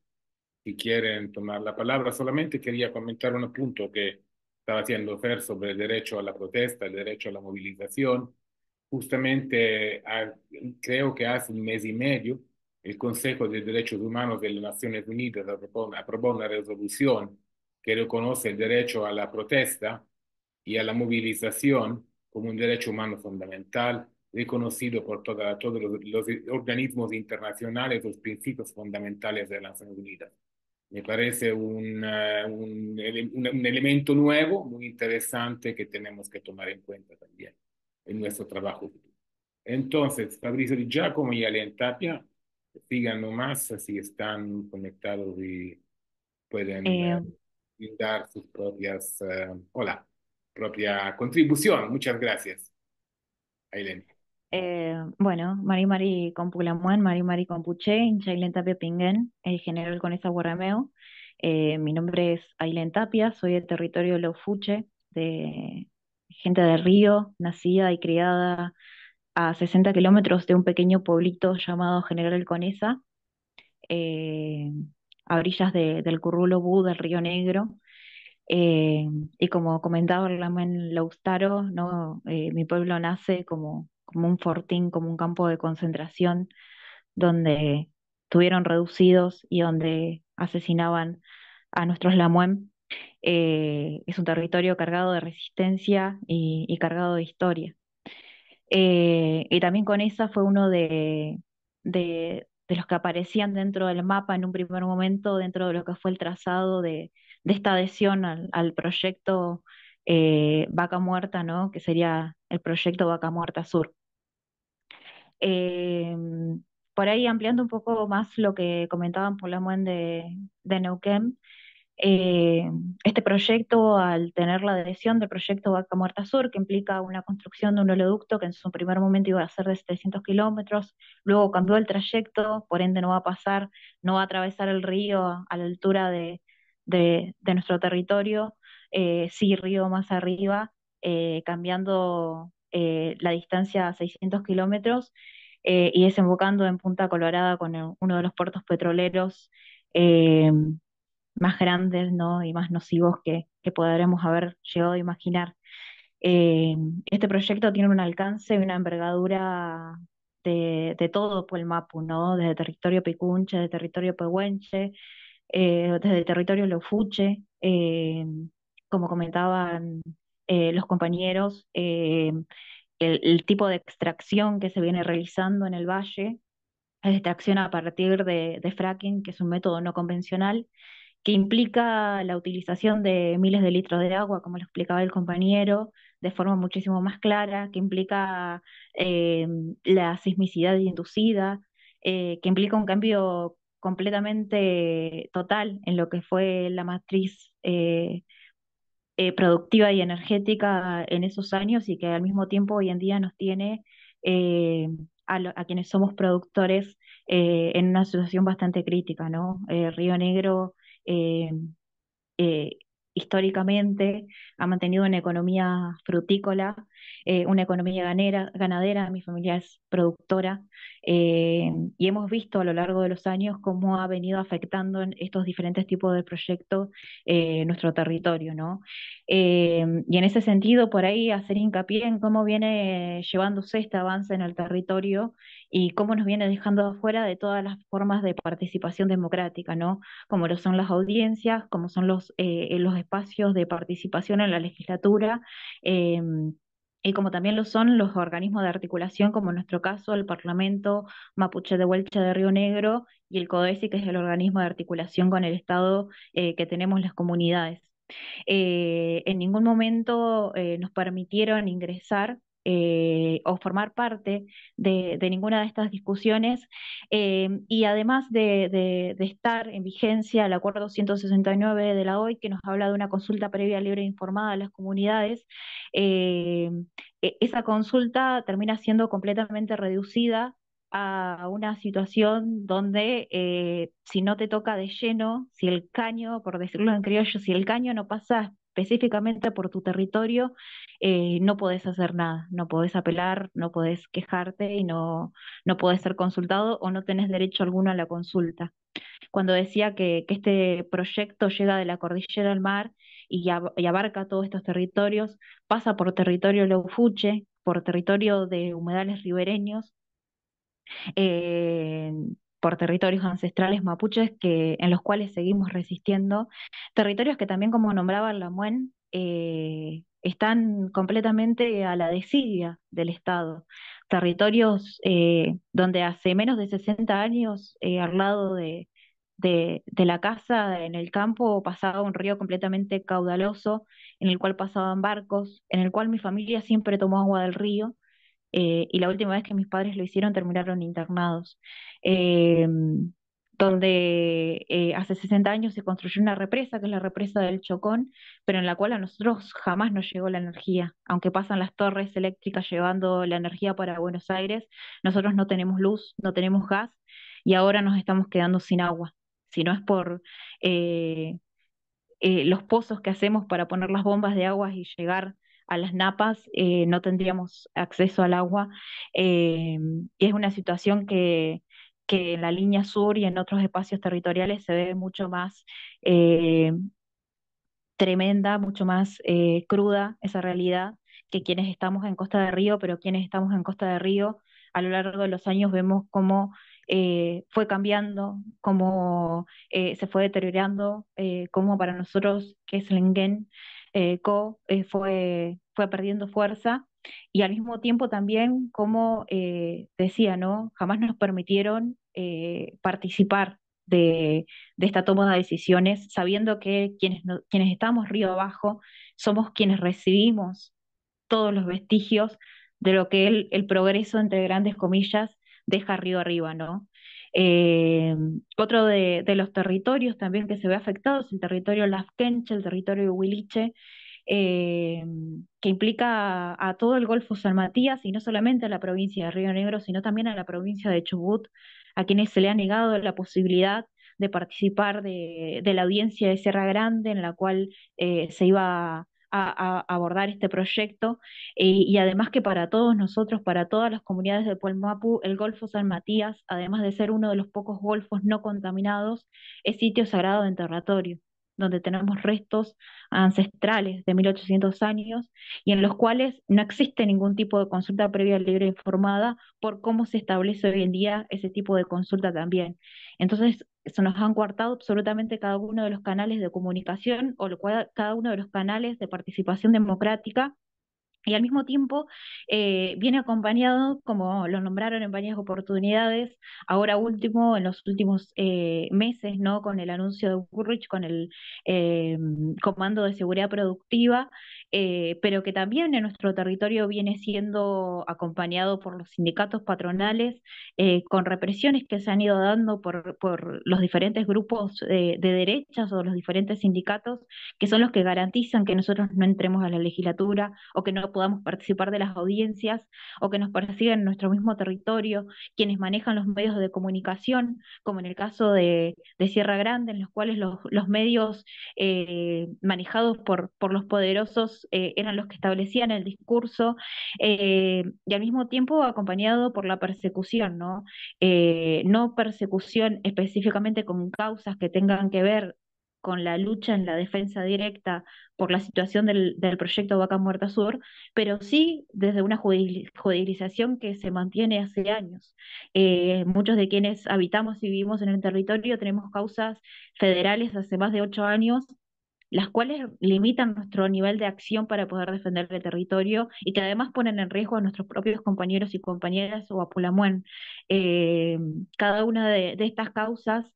Si quieren tomar la palabra, solamente quería comentar un punto que estaba haciendo Fer sobre el derecho a la protesta, el derecho a la movilización. Justamente creo que hace un mes y medio el Consejo de Derechos Humanos de las Naciones Unidas aprobó una resolución que reconoce el derecho a la protesta y a la movilización como un derecho humano fundamental, reconocido por todos los organismos internacionales, los principios fundamentales de las Naciones Unidas. Me parece un elemento nuevo, muy interesante que tenemos que tomar en cuenta también en nuestro trabajo. Entonces, Fabrizio Di Giacomo y Alien Tapia, sigan nomás si están conectados y pueden Eh, dar sus propias, hola, propia contribución. Muchas gracias, Aileen. bueno, Mari Mari Compulamuan, Mari Mari Compuche, Inchailen Tapia Pinguen, el general Conesa Guarrameo. Mi nombre es Ailen Tapia, soy de territorio de Lofuche, de gente de Río, nacida y criada a 60 kilómetros de un pequeño pueblito llamado General Conesa, eh, a orillas del Currulo Bú del Río Negro. Y como comentaba Orlamen Laustaro, ¿no? Mi pueblo nace como un fortín, como un campo de concentración donde estuvieron reducidos y donde asesinaban a nuestros Lamuen. Es un territorio cargado de resistencia y cargado de historia. Y también con esa fue uno de los que aparecían dentro del mapa en un primer momento, dentro de lo que fue el trazado de esta adhesión al proyecto Vaca Muerta, ¿no? Que sería el proyecto Vaca Muerta Sur. Eh, por ahí ampliando un poco más lo que comentaban por la de Neuquén, Eh, este proyecto, al tener la adhesión del proyecto Vaca Muerta Sur, que implica una construcción de un oleoducto que en su primer momento iba a ser de 700 kilómetros, luego cambió el trayecto, por ende no va a pasar, no va a atravesar el río a la altura de nuestro territorio, sí río más arriba, cambiando la distancia a 600 kilómetros y desembocando en Punta Colorada con uno de los puertos petroleros eh, más grandes, ¿no? Y más nocivos que podremos haber llegado a imaginar. Eh, este proyecto tiene un alcance y una envergadura de todo Puelmapu, ¿no? Desde territorio Picunche, de territorio Pehuenche, desde el territorio Lofuche, como comentaban los compañeros, el tipo de extracción que se viene realizando en el valle es extracción a partir de fracking, que es un método no convencional, que implica la utilización de miles de litros de agua, como lo explicaba el compañero, de forma muchísimo más clara, que implica eh, la sismicidad inducida, que implica un cambio completamente total en lo que fue la matriz productiva y energética en esos años y que al mismo tiempo hoy en día nos tiene eh, a quienes somos productores en una situación bastante crítica, ¿no? Río Negro eh, eh, históricamente ha mantenido una economía frutícola, una economía ganadera, mi familia es productora, y hemos visto a lo largo de los años cómo ha venido afectando en estos diferentes tipos de proyectos nuestro territorio, ¿no? Y en ese sentido, por ahí hacer hincapié en cómo viene llevándose este avance en el territorio y cómo nos viene dejando afuera de todas las formas de participación democrática, ¿no? Como lo son las audiencias, como son los espacios de participación en la legislatura, eh, y como también lo son los organismos de articulación, como en nuestro caso el Parlamento Mapuche de Huelche de Río Negro y el CODESI, que es el organismo de articulación con el Estado que tenemos las comunidades. En ningún momento nos permitieron ingresar o formar parte de ninguna de estas discusiones y además de estar en vigencia el acuerdo 169 de la OI que nos habla de una consulta previa libre e informada a las comunidades, eh, esa consulta termina siendo completamente reducida a una situación donde si no te toca de lleno, si el caño, por decirlo en criollo, si el caño no pasa específicamente por tu territorio, no podés hacer nada, no podés apelar, no podés quejarte y no podés ser consultado o no tenés derecho alguno a la consulta. Cuando decía que este proyecto llega de la cordillera al mar y abarca todos estos territorios, pasa por territorio Laufuche, por territorio de humedales ribereños, eh, por territorios ancestrales mapuches en los cuales seguimos resistiendo, territorios que también, como nombraba Lamuen, están completamente a la desidia del Estado, territorios donde hace menos de 60 años, al lado de la casa, en el campo, pasaba un río completamente caudaloso, en el cual pasaban barcos, en el cual mi familia siempre tomó agua del río y la última vez que mis padres lo hicieron terminaron internados. Eh, donde hace 60 años se construyó una represa, que es la represa del Chocón, pero en la cual a nosotros jamás nos llegó la energía. Aunque pasan las torres eléctricas llevando la energía para Buenos Aires, nosotros no tenemos luz, no tenemos gas y ahora nos estamos quedando sin agua. Si no es por eh, los pozos que hacemos para poner las bombas de agua y llegar a las napas, no tendríamos acceso al agua. Y es una situación que en la línea sur y en otros espacios territoriales se ve mucho más eh, tremenda, mucho más cruda esa realidad que quienes estamos en Costa de Río, pero quienes estamos en Costa de Río a lo largo de los años vemos cómo fue cambiando, cómo se fue deteriorando, cómo para nosotros, que es Lenguén, fue perdiendo fuerza y al mismo tiempo también, como decía, ¿no? Jamás nos permitieron participar de esta toma de decisiones, sabiendo que quienes estamos río abajo somos quienes recibimos todos los vestigios de lo que el progreso, entre grandes comillas, deja río arriba, ¿no? Eh, Otro de los territorios también que se ve afectado es el territorio Lafkenche, el territorio Huiliche, eh, que implica a todo el Golfo San Matías y no solamente a la provincia de Río Negro, sino también a la provincia de Chubut, a quienes se le ha negado la posibilidad de participar de la audiencia de Sierra Grande, en la cual se iba a abordar este proyecto, y además que para todos nosotros, para todas las comunidades de Puelmapu, el Golfo San Matías, además de ser uno de los pocos golfos no contaminados, es sitio sagrado de enterratorio, donde tenemos restos ancestrales de 1800 años y en los cuales no existe ningún tipo de consulta previa libre e informada por cómo se establece hoy en día ese tipo de consulta también. Entonces, se nos han coartado absolutamente cada uno de los canales de comunicación o cada uno de los canales de participación democrática y al mismo tiempo viene acompañado, como lo nombraron en varias oportunidades, ahora último, en los últimos meses, ¿no? Con el anuncio de Burrich, con el eh, Comando de Seguridad Productiva, pero que también en nuestro territorio viene siendo acompañado por los sindicatos patronales, con represiones que se han ido dando por los diferentes grupos de derechas o los diferentes sindicatos, que son los que garantizan que nosotros no entremos a la legislatura o que no podamos participar de las audiencias o que nos persigan en nuestro mismo territorio, quienes manejan los medios de comunicación, como en el caso de Sierra Grande, en los cuales los medios manejados por los poderosos eran los que establecían el discurso, y al mismo tiempo acompañado por la persecución, ¿no? No persecución específicamente con causas que tengan que ver con la lucha en la defensa directa por la situación del proyecto Vaca Muerta Sur, pero sí desde una judicialización que se mantiene hace años. Muchos de quienes habitamos y vivimos en el territorio tenemos causas federales hace más de 8 años, las cuales limitan nuestro nivel de acción para poder defender el territorio y que además ponen en riesgo a nuestros propios compañeros y compañeras o a Pulamuen. Eh, Cada una de estas causas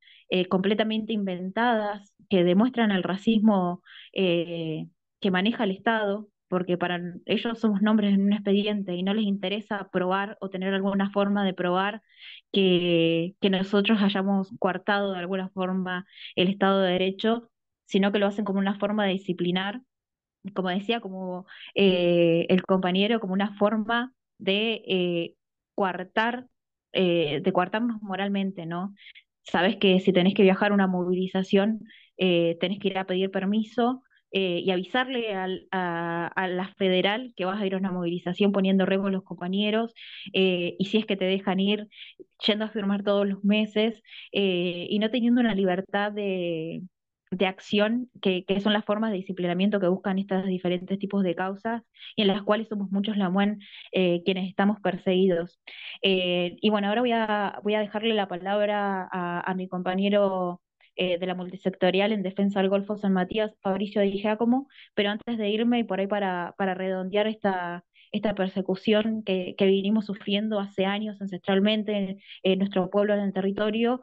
completamente inventadas que demuestran el racismo que maneja el Estado, porque para ellos somos nombres en un expediente y no les interesa probar o tener alguna forma de probar que nosotros hayamos coartado de alguna forma el Estado de Derecho, sino que lo hacen como una forma de disciplinar, como decía, como el compañero, como una forma coartar, de coartarnos moralmente, ¿no? Sabes que si tenés que viajar a una movilización, tenés que ir a pedir permiso y avisarle a la federal que vas a ir a una movilización poniendo en riesgo a los compañeros, y si es que te dejan ir, yendo a firmar todos los meses, y no teniendo una libertad de acción, que son las formas de disciplinamiento que buscan estos diferentes tipos de causas y en las cuales somos muchos la MUEN quienes estamos perseguidos. Y bueno, ahora voy a dejarle la palabra a mi compañero de la multisectorial en defensa del Golfo San Matías, Fabricio Di Giacomo, pero antes de irme y por ahí para redondear esta persecución que vinimos sufriendo hace años ancestralmente en nuestro pueblo, en el territorio,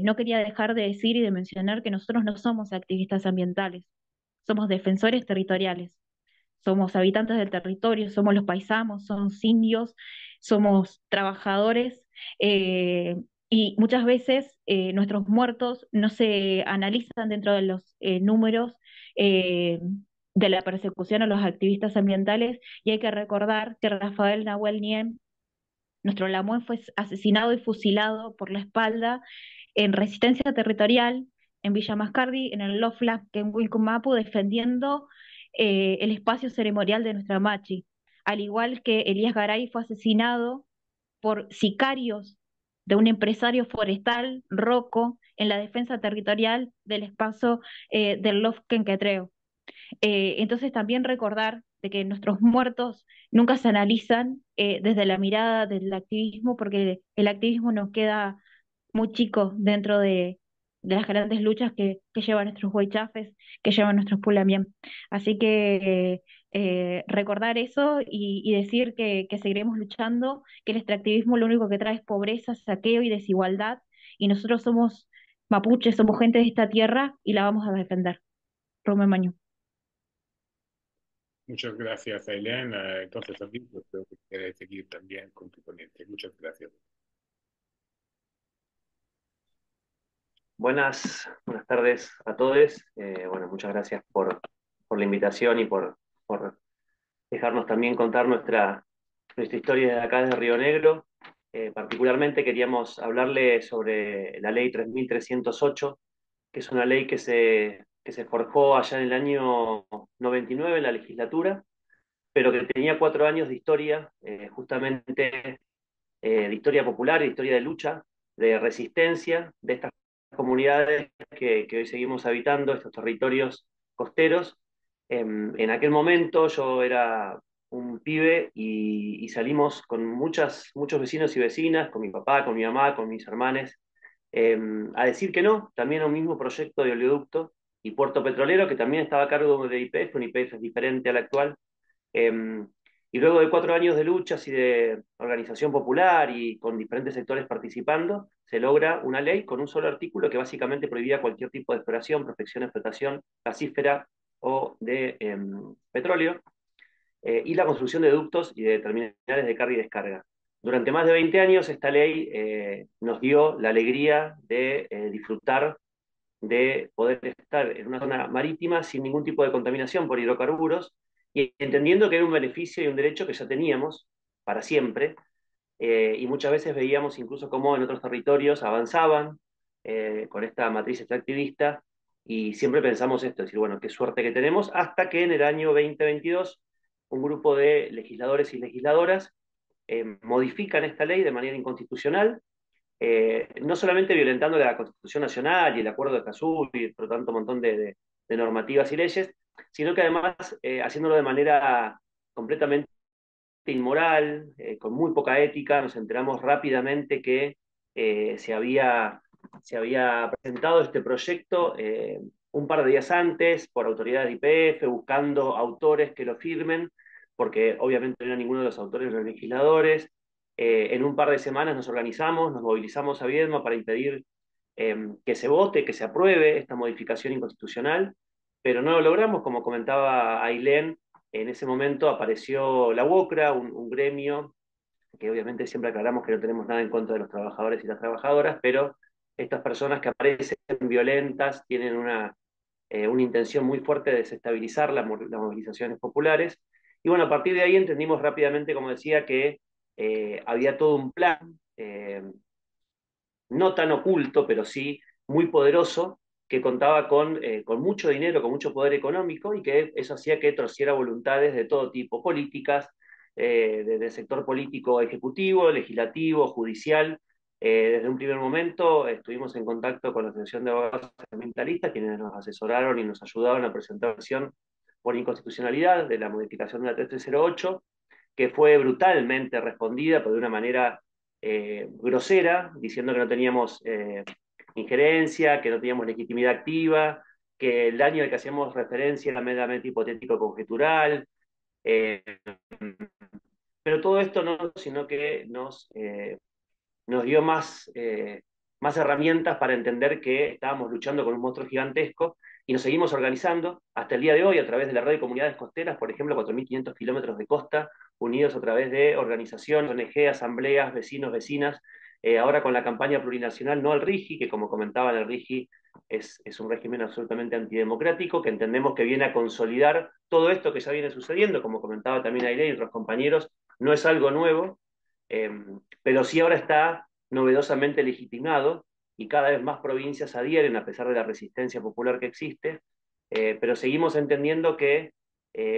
no quería dejar de decir y de mencionar que nosotros no somos activistas ambientales, somos defensores territoriales, somos habitantes del territorio, somos los paisanos, somos indios, somos trabajadores, y muchas veces nuestros muertos no se analizan dentro de los números eh, de la persecución a los activistas ambientales, y hay que recordar que Rafael Nahuel Niem, nuestro Lamuén, fue asesinado y fusilado por la espalda en resistencia territorial en Villa Mascardi, en el Lofla, que en Wilcumapu, defendiendo el espacio ceremonial de nuestra Machi. Al igual que Elías Garay fue asesinado por sicarios de un empresario forestal, Rocco, en la defensa territorial del espacio del Lofkenquetreo. Entonces también recordar de que nuestros muertos nunca se analizan desde la mirada del activismo, porque el activismo nos queda muy chico dentro de las grandes luchas que llevan nuestros huaychafes, que llevan nuestros pulamien. Así que recordar eso y decir que seguiremos luchando, que el extractivismo lo único que trae es pobreza, saqueo y desigualdad, y nosotros somos mapuches, somos gente de esta tierra y la vamos a defender. Rome Mañú. Muchas gracias, Ailén. Entonces, Fabrizio, creo que quieres seguir también con tu ponente. Muchas gracias. Buenas tardes a todos. Bueno, muchas gracias por la invitación y por dejarnos también contar nuestra historia de acá desde Río Negro. Particularmente queríamos hablarle sobre la ley 3308, que es una ley que se forjó allá en el año 99 en la legislatura, pero que tenía 4 años de historia, justamente de historia popular, de historia de lucha, de resistencia de estas comunidades que hoy seguimos habitando, estos territorios costeros. En aquel momento yo era un pibe y salimos con muchos vecinos y vecinas, con mi papá, con mi mamá, con mis hermanos, a decir que no, también a un mismo proyecto de oleoducto y puerto petrolero que también estaba a cargo de YPF, un YPF diferente al actual. Eh, y luego de 4 años de luchas y de organización popular y con diferentes sectores participando, se logra una ley con un solo artículo que básicamente prohibía cualquier tipo de exploración, prospección, explotación gasífera o de petróleo, y la construcción de ductos y de terminales de carga y descarga. Durante más de 20 años esta ley nos dio la alegría de disfrutar de poder estar en una zona marítima sin ningún tipo de contaminación por hidrocarburos y entendiendo que era un beneficio y un derecho que ya teníamos para siempre, y muchas veces veíamos incluso cómo en otros territorios avanzaban con esta matriz extractivista y siempre pensamos esto, decir, bueno, qué suerte que tenemos, hasta que en el año 2022 un grupo de legisladores y legisladoras modifican esta ley de manera inconstitucional, no solamente violentando la Constitución Nacional y el Acuerdo de Escazú y por lo tanto un montón de normativas y leyes, sino que además haciéndolo de manera completamente inmoral, con muy poca ética. Nos enteramos rápidamente que se había presentado este proyecto un par de días antes por autoridades de YPF, buscando autores que lo firmen, porque obviamente no era ninguno de los autores de los legisladores. En un par de semanas nos organizamos, nos movilizamos a Viedma para impedir que se vote, que se apruebe esta modificación inconstitucional, pero no lo logramos, como comentaba Ailén. En ese momento apareció la UOCRA, un gremio que obviamente siempre aclaramos que no tenemos nada en contra de los trabajadores y las trabajadoras, pero estas personas que aparecen violentas tienen una intención muy fuerte de desestabilizar las movilizaciones populares. Y bueno, a partir de ahí entendimos rápidamente, como decía, que había todo un plan, no tan oculto, pero sí muy poderoso, que contaba con mucho dinero, con mucho poder económico, y que eso hacía que torciera voluntades de todo tipo, políticas, desde el sector político ejecutivo, legislativo, judicial. Desde un primer momento estuvimos en contacto con la Asociación de Abogados Ambientalistas, quienes nos asesoraron y nos ayudaron a presentar la acción por inconstitucionalidad de la modificación de la 3308, que fue brutalmente respondida, pero de una manera grosera, diciendo que no teníamos injerencia, que no teníamos legitimidad activa, que el daño al que hacíamos referencia era meramente hipotético conjetural. eh, pero todo esto no, sino que nos dio más herramientas para entender que estábamos luchando con un monstruo gigantesco y nos seguimos organizando hasta el día de hoy a través de la red de comunidades costeras, por ejemplo, 4.500 kilómetros de costa, unidos a través de organizaciones, ONG, asambleas, vecinos, vecinas, ahora con la campaña plurinacional No al RIGI, que como comentaban, el RIGI es un régimen absolutamente antidemocrático, que entendemos que viene a consolidar todo esto que ya viene sucediendo, como comentaba también Aire y otros compañeros, no es algo nuevo, eh, pero sí ahora está novedosamente legitimado y cada vez más provincias adhieren a pesar de la resistencia popular que existe, pero seguimos entendiendo que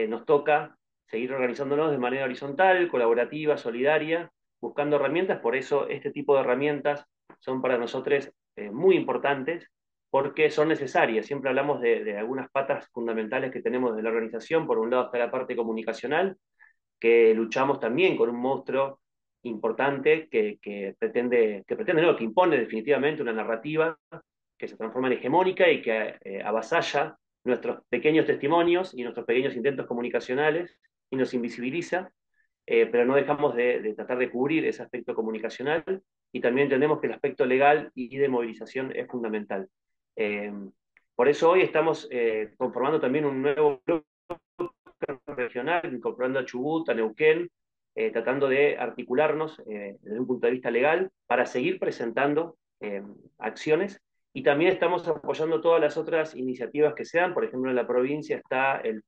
nos toca seguir organizándonos de manera horizontal, colaborativa, solidaria, buscando herramientas. Por eso este tipo de herramientas son para nosotros muy importantes, porque son necesarias. Siempre hablamos de algunas patas fundamentales que tenemos de la organización. Por un lado está la parte comunicacional, que luchamos también con un monstruo importante que pretende no, que impone definitivamente una narrativa que se transforma en hegemónica y que avasalla nuestros pequeños testimonios y nuestros pequeños intentos comunicacionales y nos invisibiliza, pero no dejamos de tratar de cubrir ese aspecto comunicacional, y también entendemos que el aspecto legal y de movilización es fundamental. Eh, por eso hoy estamos conformando también un nuevo bloque regional, incorporando a Chubut, a Neuquén, tratando de articularnos desde un punto de vista legal para seguir presentando acciones Y también estamos apoyando todas las otras iniciativas que se dan. Por ejemplo, en la provincia está el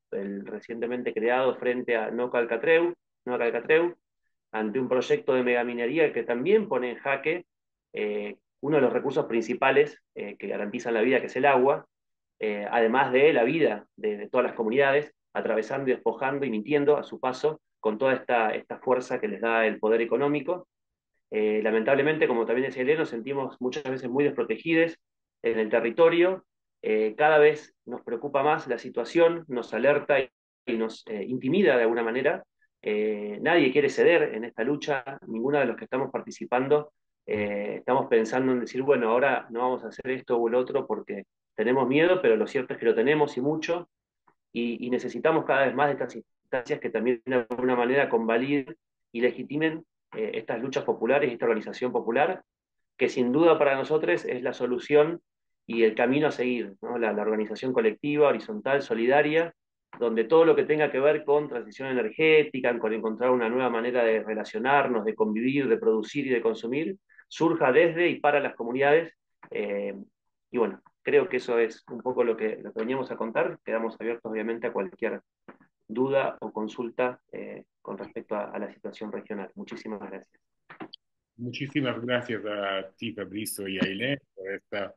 recientemente creado Frente a No Calcatreu, No Calcatreu, ante un proyecto de megaminería que también pone en jaque uno de los recursos principales que garantizan la vida, que es el agua, además de la vida de todas las comunidades, atravesando y despojando y mintiendo a su paso con toda esta fuerza que les da el poder económico. Lamentablemente, como también decía Elena, nos sentimos muchas veces muy desprotegidos en el territorio. Cada vez nos preocupa más la situación, nos alerta y nos intimida de alguna manera. Nadie quiere ceder en esta lucha, ninguno de los que estamos participando estamos pensando en decir, bueno, ahora no vamos a hacer esto o el otro porque tenemos miedo, pero lo cierto es que lo tenemos y mucho, y necesitamos cada vez más de estas instancias que también de alguna manera convaliden y legitimen estas luchas populares y esta organización popular, que sin duda para nosotros es la solución y el camino a seguir, ¿no? La organización colectiva, horizontal, solidaria, donde todo lo que tenga que ver con transición energética, con encontrar una nueva manera de relacionarnos, de convivir, de producir y de consumir, surja desde y para las comunidades. Eh, y bueno, creo que eso es un poco lo que veníamos a contar. Quedamos abiertos, obviamente, a cualquier duda o consulta con respecto a la situación regional. Muchísimas gracias. Muchísimas gracias a ti, Fabricio y a Ailén, por esta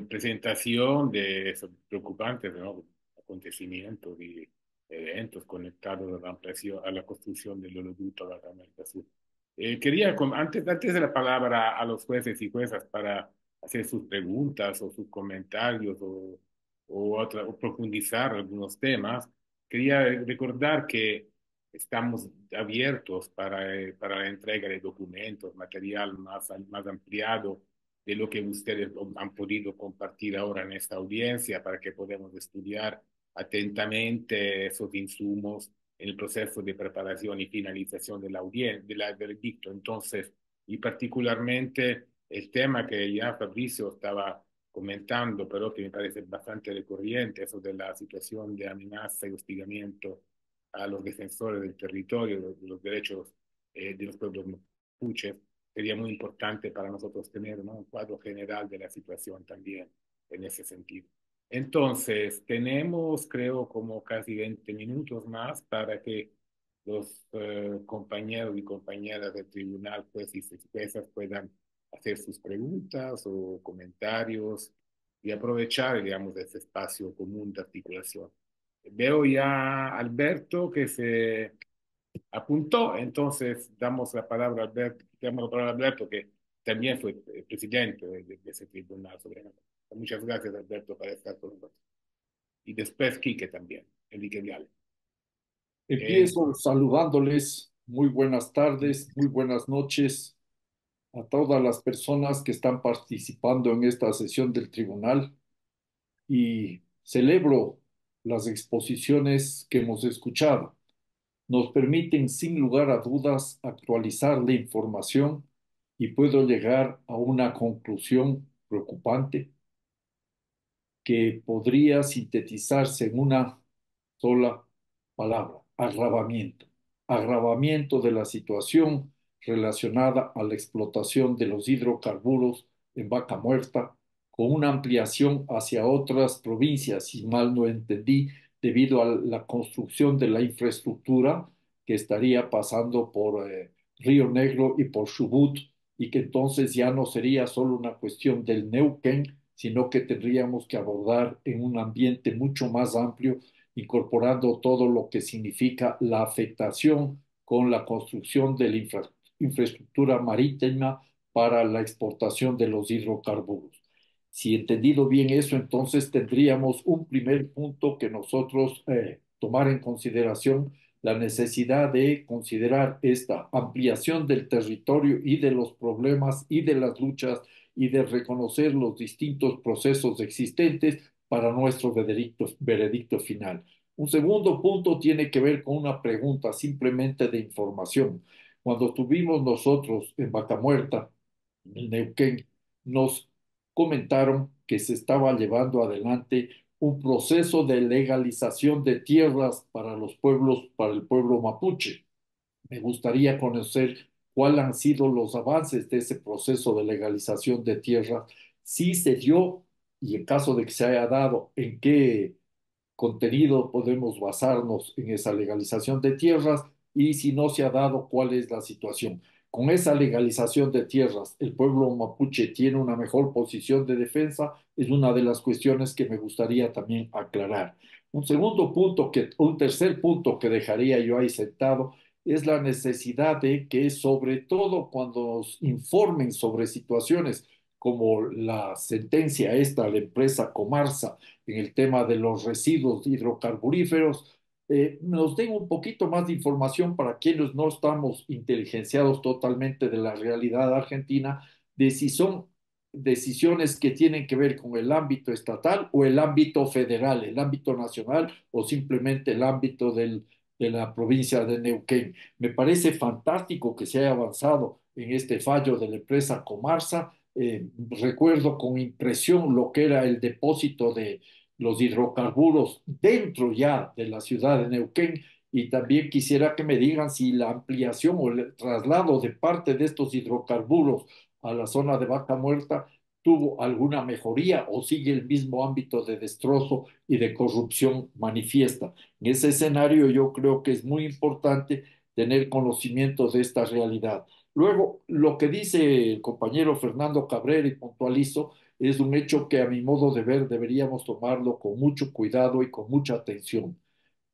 presentación de esos preocupantes, ¿no?, acontecimientos y eventos conectados a la ampliación, a la construcción del oleoducto de la América Sur. Quería, antes de la palabra a los jueces y juezas para hacer sus preguntas o sus comentarios o profundizar algunos temas, quería recordar que estamos abiertos para la entrega de documentos, material más ampliado de lo que ustedes han podido compartir ahora en esta audiencia para que podamos estudiar atentamente esos insumos en el proceso de preparación y finalización de la audiencia, del veredicto. Entonces, y particularmente el tema que ya Fabricio estaba comentando, pero que me parece bastante recurrente, eso de la situación de amenaza y hostigamiento a los defensores del territorio, de los derechos de los pueblos mapuches, sería muy importante para nosotros tener, ¿no?, un cuadro general de la situación también en ese sentido. Entonces, tenemos, creo, como casi 20 minutos más para que los compañeros y compañeras del tribunal, pues, y juezas puedan hacer sus preguntas o comentarios y aprovechar, digamos, ese espacio común de articulación. Veo ya a Alberto que se apuntó, entonces damos la palabra a Alberto, que también fue presidente de ese tribunal soberano. Muchas gracias, Alberto, por estar con nosotros. Y después Quique también, Enrique Viale. Empiezo saludándoles. Muy buenas tardes, muy buenas noches a todas las personas que están participando en esta sesión del tribunal y celebro las exposiciones que hemos escuchado. Nos permiten, sin lugar a dudas, actualizar la información y puedo llegar a una conclusión preocupante que podría sintetizarse en una sola palabra: agravamiento. Agravamiento de la situación relacionada a la explotación de los hidrocarburos en Vaca Muerta, con una ampliación hacia otras provincias, si mal no entendí, debido a la construcción de la infraestructura que estaría pasando por Río Negro y por Chubut, y que entonces ya no sería solo una cuestión del Neuquén, sino que tendríamos que abordar en un ambiente mucho más amplio, incorporando todo lo que significa la afectación con la construcción de la infraestructura marítima para la exportación de los hidrocarburos. Si he entendido bien eso, entonces tendríamos un primer punto que nosotros tomar en consideración: la necesidad de considerar esta ampliación del territorio y de los problemas y de las luchas y de reconocer los distintos procesos existentes para nuestro veredicto final. Un segundo punto tiene que ver con una pregunta simplemente de información. Cuando estuvimos nosotros en Vaca Muerta, en Neuquén, nos comentaron que se estaba llevando adelante un proceso de legalización de tierras para los pueblos, para el pueblo mapuche. Me gustaría conocer cuáles han sido los avances de ese proceso de legalización de tierras Si se dio, y en caso de que se haya dado, ¿en qué contenido podemos basarnos en esa legalización de tierras? Y si no se ha dado, ¿cuál es la situación? Con esa legalización de tierras, ¿el pueblo mapuche tiene una mejor posición de defensa? Es una de las cuestiones que me gustaría también aclarar. Un tercer punto que dejaría yo ahí sentado es la necesidad de que, sobre todo cuando nos informen sobre situaciones como la sentencia esta a la empresa Comarsa en el tema de los residuos hidrocarburíferos, nos den un poquito más de información para quienes no estamos inteligenciados totalmente de la realidad argentina, de si son decisiones que tienen que ver con el ámbito estatal o el ámbito federal, el ámbito nacional o simplemente el ámbito de la provincia de Neuquén. Me parece fantástico que se haya avanzado en este fallo de la empresa Comarsa. Recuerdo con impresión lo que era el depósito de los hidrocarburos dentro ya de la ciudad de Neuquén, y también quisiera que me digan si la ampliación o el traslado de parte de estos hidrocarburos a la zona de Vaca Muerta tuvo alguna mejoría o sigue el mismo ámbito de destrozo y de corrupción manifiesta. En ese escenario yo creo que es muy importante tener conocimiento de esta realidad. Luego, lo que dice el compañero Fernando Cabrera, y puntualizo, es un hecho que a mi modo de ver deberíamos tomarlo con mucho cuidado y con mucha atención.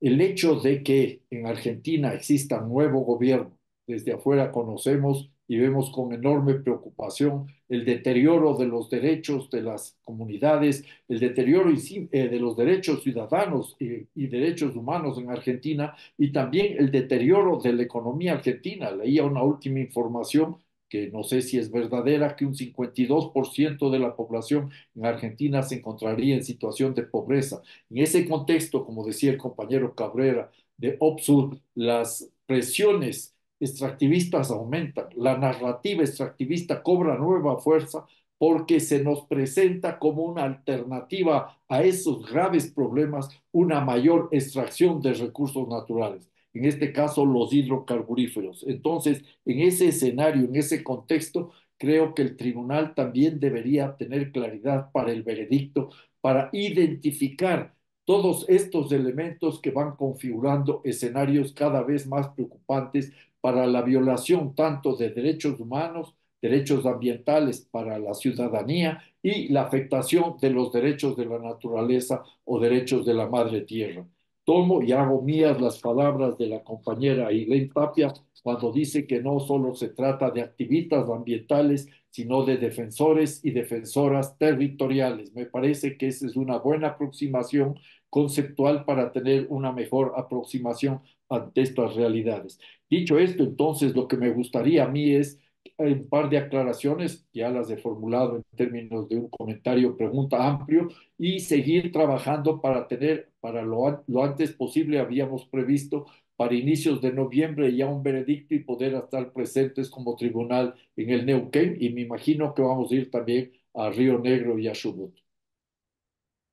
El hecho de que en Argentina exista un nuevo gobierno, desde afuera conocemos y vemos con enorme preocupación el deterioro de los derechos de las comunidades, el deterioro de los derechos ciudadanos y derechos humanos en Argentina, y también el deterioro de la economía argentina. Leía una última información que no sé si es verdadera, que un 52% de la población en Argentina se encontraría en situación de pobreza. En ese contexto, como decía el compañero Cabrera de OPSUR, las presiones extractivistas aumentan, la narrativa extractivista cobra nueva fuerza porque se nos presenta como una alternativa a esos graves problemas una mayor extracción de recursos naturales, en este caso los hidrocarburíferos. Entonces, en ese escenario, en ese contexto, creo que el tribunal también debería tener claridad para el veredicto, para identificar todos estos elementos que van configurando escenarios cada vez más preocupantes para la violación tanto de derechos humanos, derechos ambientales para la ciudadanía y la afectación de los derechos de la naturaleza o derechos de la madre tierra. Tomo y hago mías las palabras de la compañera Ailén Tapia cuando dice que no solo se trata de activistas ambientales, sino de defensores y defensoras territoriales. Me parece que esa es una buena aproximación conceptual para tener una mejor aproximación ante estas realidades. Dicho esto, entonces, lo que me gustaría a mí es un par de aclaraciones, ya las he formulado en términos de un comentario, pregunta amplio, y seguir trabajando para tener, para lo antes posible, habíamos previsto para inicios de noviembre ya un veredicto y poder estar presentes como tribunal en el Neuquén, y me imagino que vamos a ir también a Río Negro y a Chubut.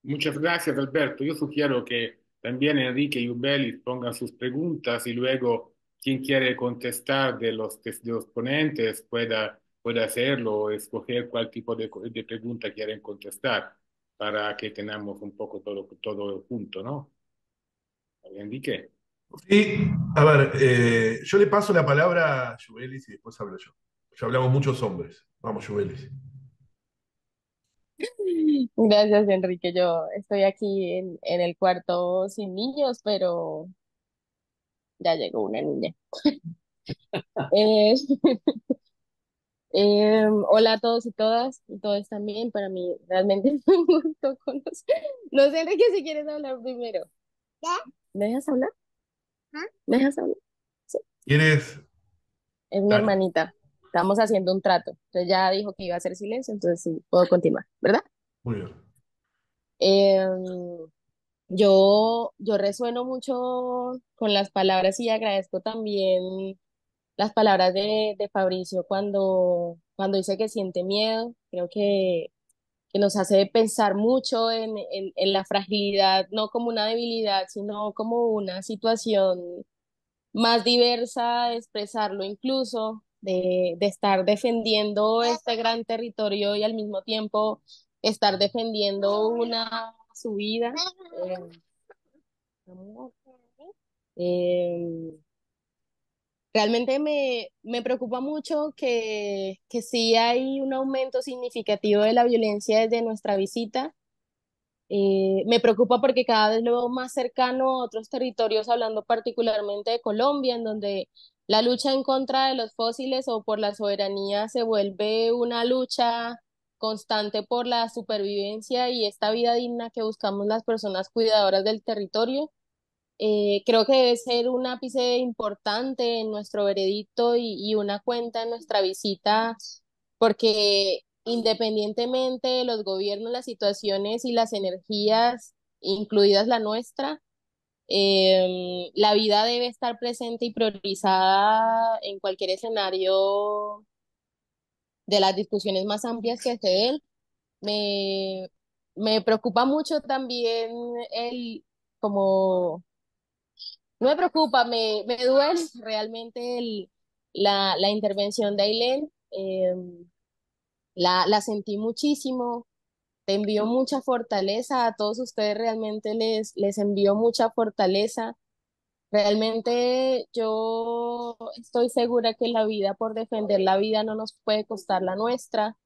Muchas gracias, Alberto. Yo sugiero que también Enrique y Ubelis pongan sus preguntas y luego quien quiere contestar de los ponentes pueda hacerlo o escoger cuál tipo de pregunta quieren contestar para que tengamos un poco todo junto, ¿no? Enrique. Sí, a ver, yo le paso la palabra a Yubelis y después hablo yo. Ya hablamos muchos hombres. Vamos, Yubelis. Gracias, Enrique. Yo estoy aquí en el cuarto sin niños, pero ya llegó una niña. Eh, hola a todos y todas, y todos también. Para mí realmente es un gusto conocer. No sé, Enrique, si quieres hablar primero. ¿Me dejas hablar? ¿Me dejas hablar? Sí, ¿Quieres? es mi Dale, hermanita. Estamos haciendo un trato. Entonces ya dijo que iba a hacer silencio, entonces sí, puedo continuar, ¿verdad? muy bien. Em, yo resueno mucho con las palabras y agradezco también las palabras de Fabricio cuando dice que siente miedo. Creo que nos hace pensar mucho en la fragilidad, no como una debilidad, sino como una situación más diversa de expresarlo incluso, de estar defendiendo este gran territorio y al mismo tiempo estar defendiendo una subida. Eh, Realmente me preocupa mucho que sí hay un aumento significativo de la violencia desde nuestra visita. Me preocupa porque cada vez lo veo más cercano a otros territorios, hablando particularmente de Colombia, en donde la lucha en contra de los fósiles o por la soberanía se vuelve una lucha constante por la supervivencia y esta vida digna que buscamos las personas cuidadoras del territorio. Creo que debe ser un ápice importante en nuestro veredicto y una cuenta en nuestra visita, porque independientemente de los gobiernos, las situaciones y las energías, incluidas la nuestra, la vida debe estar presente y priorizada en cualquier escenario de las discusiones más amplias que se den. Me, me preocupa mucho también el como no me preocupa, me duele realmente la intervención de Ailén. La sentí muchísimo, te envío mucha fortaleza a todos ustedes, realmente les envío mucha fortaleza. Realmente yo estoy segura que la vida, por defender la vida, no nos puede costar la nuestra.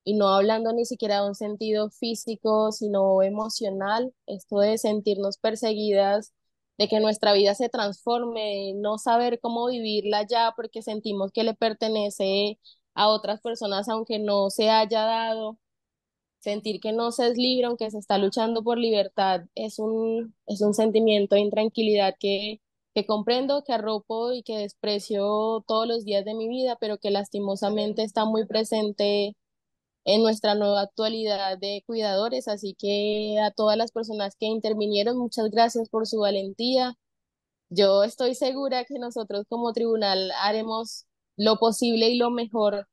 Y no hablando ni siquiera de un sentido físico, sino emocional, esto de sentirnos perseguidas, de que nuestra vida se transforme, no saber cómo vivirla ya porque sentimos que le pertenece a otras personas aunque no se haya dado, sentir que no se es libre aunque se está luchando por libertad, es un sentimiento de intranquilidad que comprendo, que arropo y que desprecio todos los días de mi vida, pero que lastimosamente está muy presente en nuestra nueva actualidad de cuidadores. Así que a todas las personas que intervinieron, muchas gracias por su valentía. Yo estoy segura que nosotros como tribunal haremos lo posible y lo mejor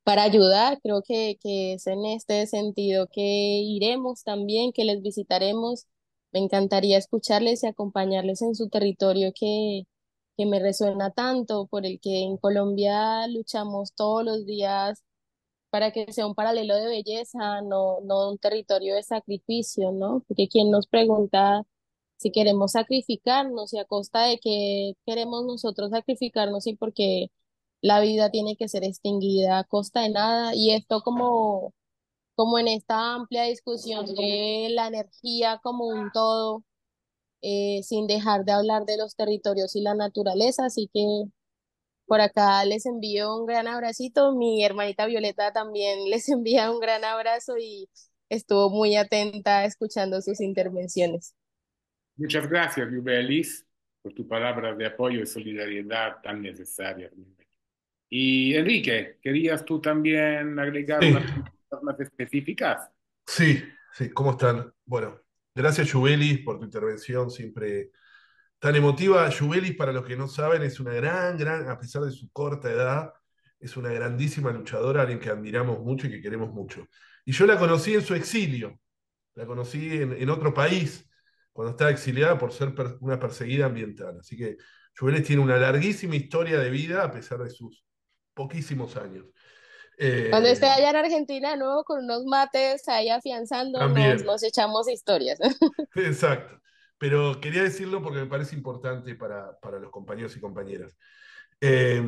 para ayudar. Creo que es en este sentido que iremos también, que les visitaremos. Me encantaría escucharles y acompañarles en su territorio que me resuena tanto, por el que en Colombia luchamos todos los días para que sea un paralelo de belleza, no un territorio de sacrificio, ¿no? Porque quien nos pregunta si queremos sacrificarnos y a costa de que queremos nosotros sacrificarnos y porque la vida tiene que ser extinguida a costa de nada. Y esto como en esta amplia discusión de la energía como un todo, sin dejar de hablar de los territorios y la naturaleza. Así que por acá les envío un gran abracito. Mi hermanita Violeta también les envía un gran abrazo y estuvo muy atenta escuchando sus intervenciones. Muchas gracias, Yubelis, por tu palabra de apoyo y solidaridad tan necesaria. Y Enrique, ¿querías tú también agregar Sí, unas preguntas más específicas? sí, sí, ¿cómo están? Bueno, gracias, Yubelis, por tu intervención, siempre tan emotiva. Yubelis, para los que no saben, es una a pesar de su corta edad, es una grandísima luchadora, alguien que admiramos mucho y que queremos mucho. Y yo la conocí en su exilio, la conocí en otro país, cuando estaba exiliada por ser una perseguida ambiental. Así que Yubelis tiene una larguísima historia de vida a pesar de sus poquísimos años. Cuando esté Eh, allá en Argentina, de nuevo con unos mates ahí afianzando, también, nos echamos historias. exacto. Pero quería decirlo porque me parece importante para los compañeros y compañeras. Eh,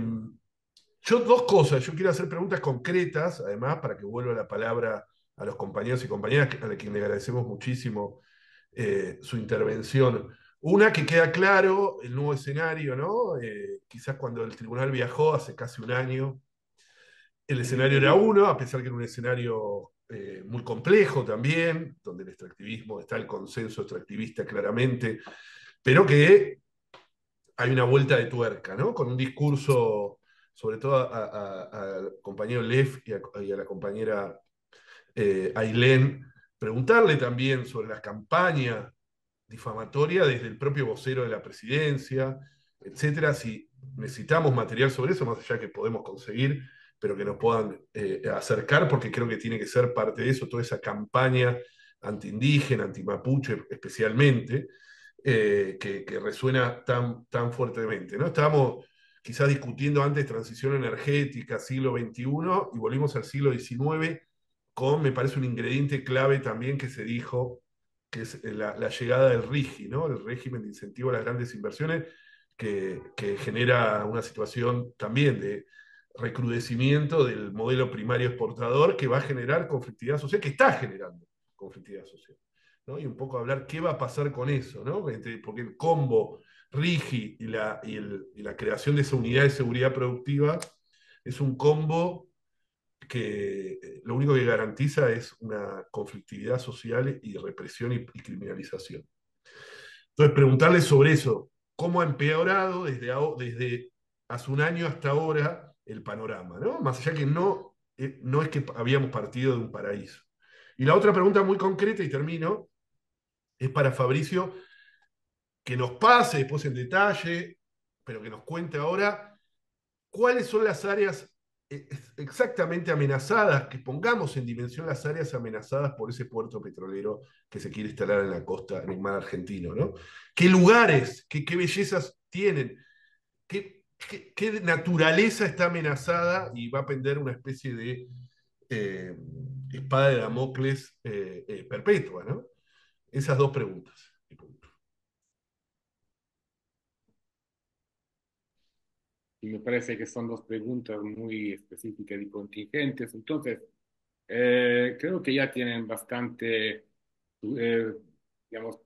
yo dos cosas, yo quiero hacer preguntas concretas, además, para que vuelva la palabra a los compañeros y compañeras, a quienes le agradecemos muchísimo su intervención. Una, que queda claro el nuevo escenario, ¿no? Quizás cuando el tribunal viajó hace casi un año, el escenario era uno, a pesar que era un escenario muy complejo también, donde el extractivismo, está el consenso extractivista claramente, pero que hay una vuelta de tuerca, ¿no? Con un discurso, sobre todo al compañero Lev y a la compañera Ailén, preguntarle también sobre la campaña difamatoria desde el propio vocero de la presidencia, etcétera, si necesitamos material sobre eso, más allá que podemos conseguir, pero que nos puedan acercar, porque creo que tiene que ser parte de eso, toda esa campaña antiindígena, antimapuche especialmente, que resuena tan fuertemente, ¿no? quizás discutiendo antes transición energética, siglo XXI, y volvimos al siglo XIX con, me parece, un ingrediente clave también que se dijo, que es la llegada del RIGI, ¿no? El régimen de incentivo a las grandes inversiones, que genera una situación también de recrudecimiento del modelo primario exportador que va a generar conflictividad social, que está generando conflictividad social. ¿No? Y un poco hablar qué va a pasar con eso, ¿no? Porque el combo RIGI y la creación de esa unidad de seguridad productiva es un combo que lo único que garantiza es una conflictividad social y represión y criminalización. Entonces, preguntarle sobre eso, cómo ha empeorado desde hace un año hasta ahora el panorama, ¿no? Más allá que no es que habíamos partido de un paraíso. Y la otra pregunta muy concreta, y termino, es para Fabricio, que nos pase después en detalle, pero que nos cuente ahora cuáles son las áreas exactamente amenazadas, que pongamos en dimensión las áreas amenazadas por ese puerto petrolero que se quiere instalar en la costa, en el mar argentino, ¿no? ¿Qué lugares, qué bellezas tienen? ¿Qué naturaleza está amenazada y va a pender una especie de eh, espada de Damocles perpetua, ¿no? Esas dos preguntas. Y me parece que son dos preguntas muy específicas y contingentes. Entonces, creo que ya tienen bastante, digamos,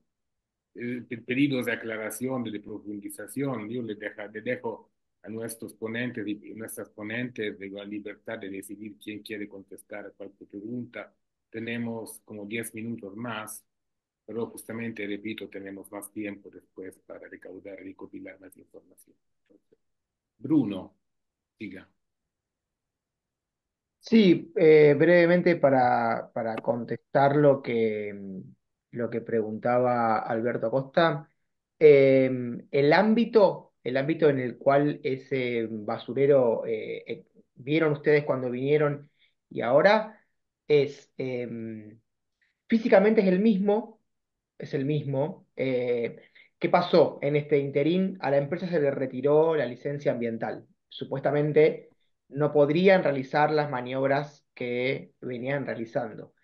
pedidos de aclaración, de profundización. Yo le dejo a nuestros ponentes y nuestras ponentes de la libertad de decidir quién quiere contestar a cualquier pregunta. Tenemos como 10 minutos más, pero justamente, repito, tenemos más tiempo después para recaudar y recopilar más información. Entonces, Bruno, siga. Sí, brevemente para contestar lo que preguntaba Alberto Acosta. El ámbito en el cual ese basurero vieron ustedes cuando vinieron y ahora es físicamente es el mismo. ¿Qué pasó en este interín? A la empresa se le retiró la licencia ambiental. Supuestamente no podrían realizar las maniobras que venían realizando.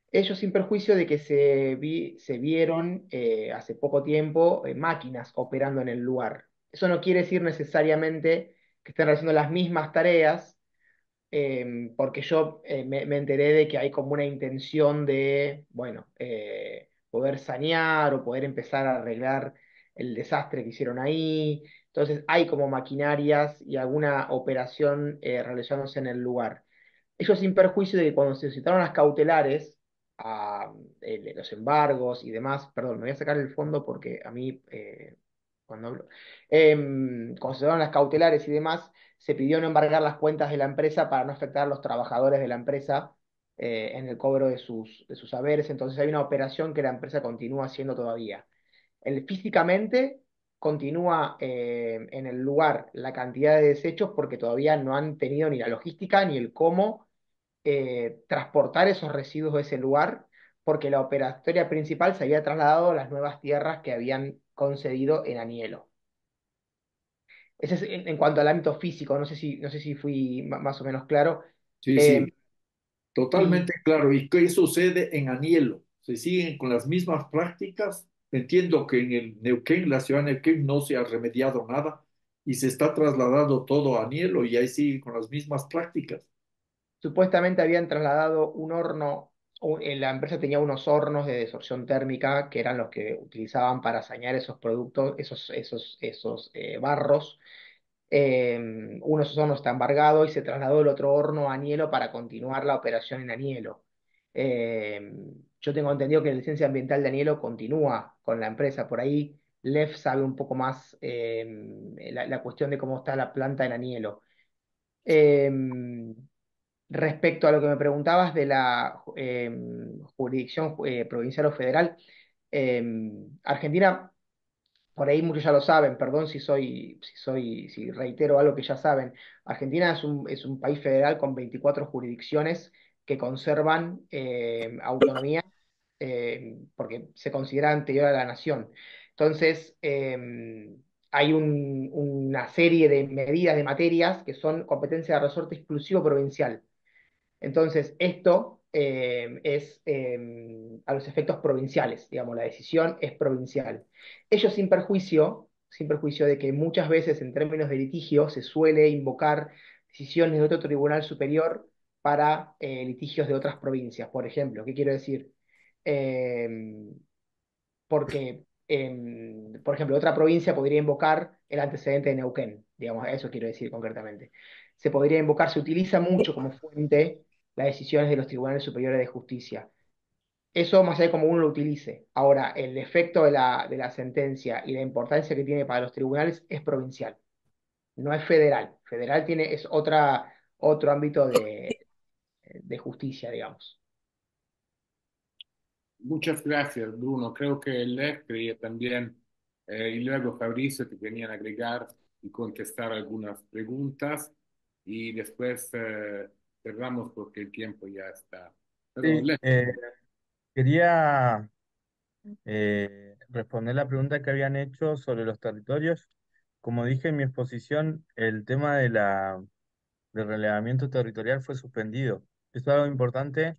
Ellos sin perjuicio de que se vieron hace poco tiempo máquinas operando en el lugar. Eso no quiere decir necesariamente que estén realizando las mismas tareas, porque yo me enteré de que hay como una intención de, bueno, poder sanear o poder empezar a arreglar el desastre que hicieron ahí. Entonces hay como maquinarias y alguna operación realizándose en el lugar. Ellos sin perjuicio de que cuando se citaron las cautelares, los embargos y demás, perdón, me voy a sacar el fondo porque a mí, cuando hablo, cuando se citaron las cautelares y demás, se pidió no embargar las cuentas de la empresa para no afectar a los trabajadores de la empresa en el cobro de sus haberes. Entonces hay una operación que la empresa continúa haciendo todavía. Físicamente continúa en el lugar la cantidad de desechos porque todavía no han tenido ni la logística ni el cómo transportar esos residuos de ese lugar, porque la operatoria principal se había trasladado a las nuevas tierras que habían concedido en Anielo. Ese es en cuanto al ámbito físico, no sé si fui más o menos claro. Sí, Eh, sí, y totalmente claro. ¿Y qué sucede en Anielo? ¿Se siguen con las mismas prácticas? Entiendo que en el Neuquén, la ciudad de Neuquén, no se ha remediado nada y se está trasladando todo a Anielo y ahí siguen con las mismas prácticas. Supuestamente habían trasladado un horno, la empresa tenía unos hornos de desorción térmica que eran los que utilizaban para sanear esos productos, esos barros. Uno de esos hornos está embargado y se trasladó el otro horno a Anielo para continuar la operación en Anielo. Eh, yo tengo entendido que la licencia ambiental de Anielo continúa con la empresa. Por ahí Lef sabe un poco más la cuestión de cómo está la planta en Anielo. Eh, Respecto a lo que me preguntabas de la jurisdicción provincial o federal, Argentina, por ahí muchos ya lo saben, perdón si reitero algo que ya saben. Argentina es un país federal con 24 jurisdicciones que conservan autonomía porque se considera anterior a la nación. Entonces, hay una serie de medidas de materias que son competencia de resorte exclusivo provincial. Entonces, esto es a los efectos provinciales, digamos, la decisión es provincial. Ello sin perjuicio de que muchas veces en términos de litigio se suele invocar decisiones de otro tribunal superior para litigios de otras provincias. Por ejemplo, ¿qué quiero decir? Eh, Porque, por ejemplo, otra provincia podría invocar el antecedente de Neuquén, digamos, eso quiero decir concretamente. Se podría invocar, se utiliza mucho como fuente las decisiones de los tribunales superiores de justicia. Eso más allá de cómo uno lo utilice. Ahora, el efecto de la sentencia y la importancia que tiene para los tribunales es provincial, no es federal. Federal tiene, es otro ámbito de justicia, digamos. Muchas gracias, Bruno. Creo que Lestri también, y luego Fabricio, que querían agregar y contestar algunas preguntas, y después cerramos porque el tiempo ya está. Perdón, Sí, Lestri. quería responder la pregunta que habían hecho sobre los territorios. Como dije en mi exposición, el tema del relevamiento territorial fue suspendido. Esto es algo importante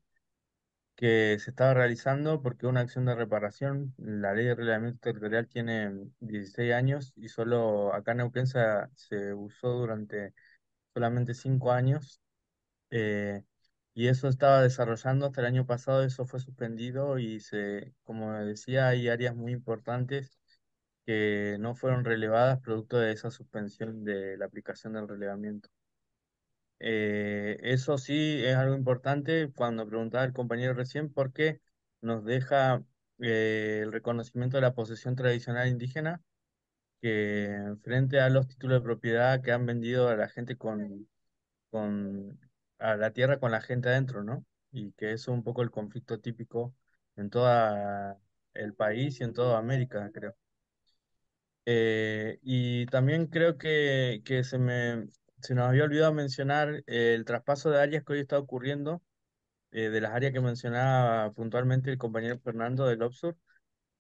que se estaba realizando porque una acción de reparación, la ley de relevamiento territorial tiene 16 años y solo acá en Neuquén se usó durante solamente 5 años, eh, y eso estaba desarrollando hasta el año pasado. Eso fue suspendido y como decía, hay áreas muy importantes que no fueron relevadas producto de esa suspensión de la aplicación del relevamiento. Eso sí es algo importante cuando preguntaba el compañero recién, porque nos deja el reconocimiento de la posesión tradicional indígena, que frente a los títulos de propiedad que han vendido a la gente con a la tierra con la gente adentro, ¿no? Y que eso es un poco el conflicto típico en todo el país y en toda América, creo. Y también creo que se nos había olvidado mencionar el traspaso de áreas que hoy está ocurriendo, de las áreas que mencionaba puntualmente el compañero Fernando del OPSUR,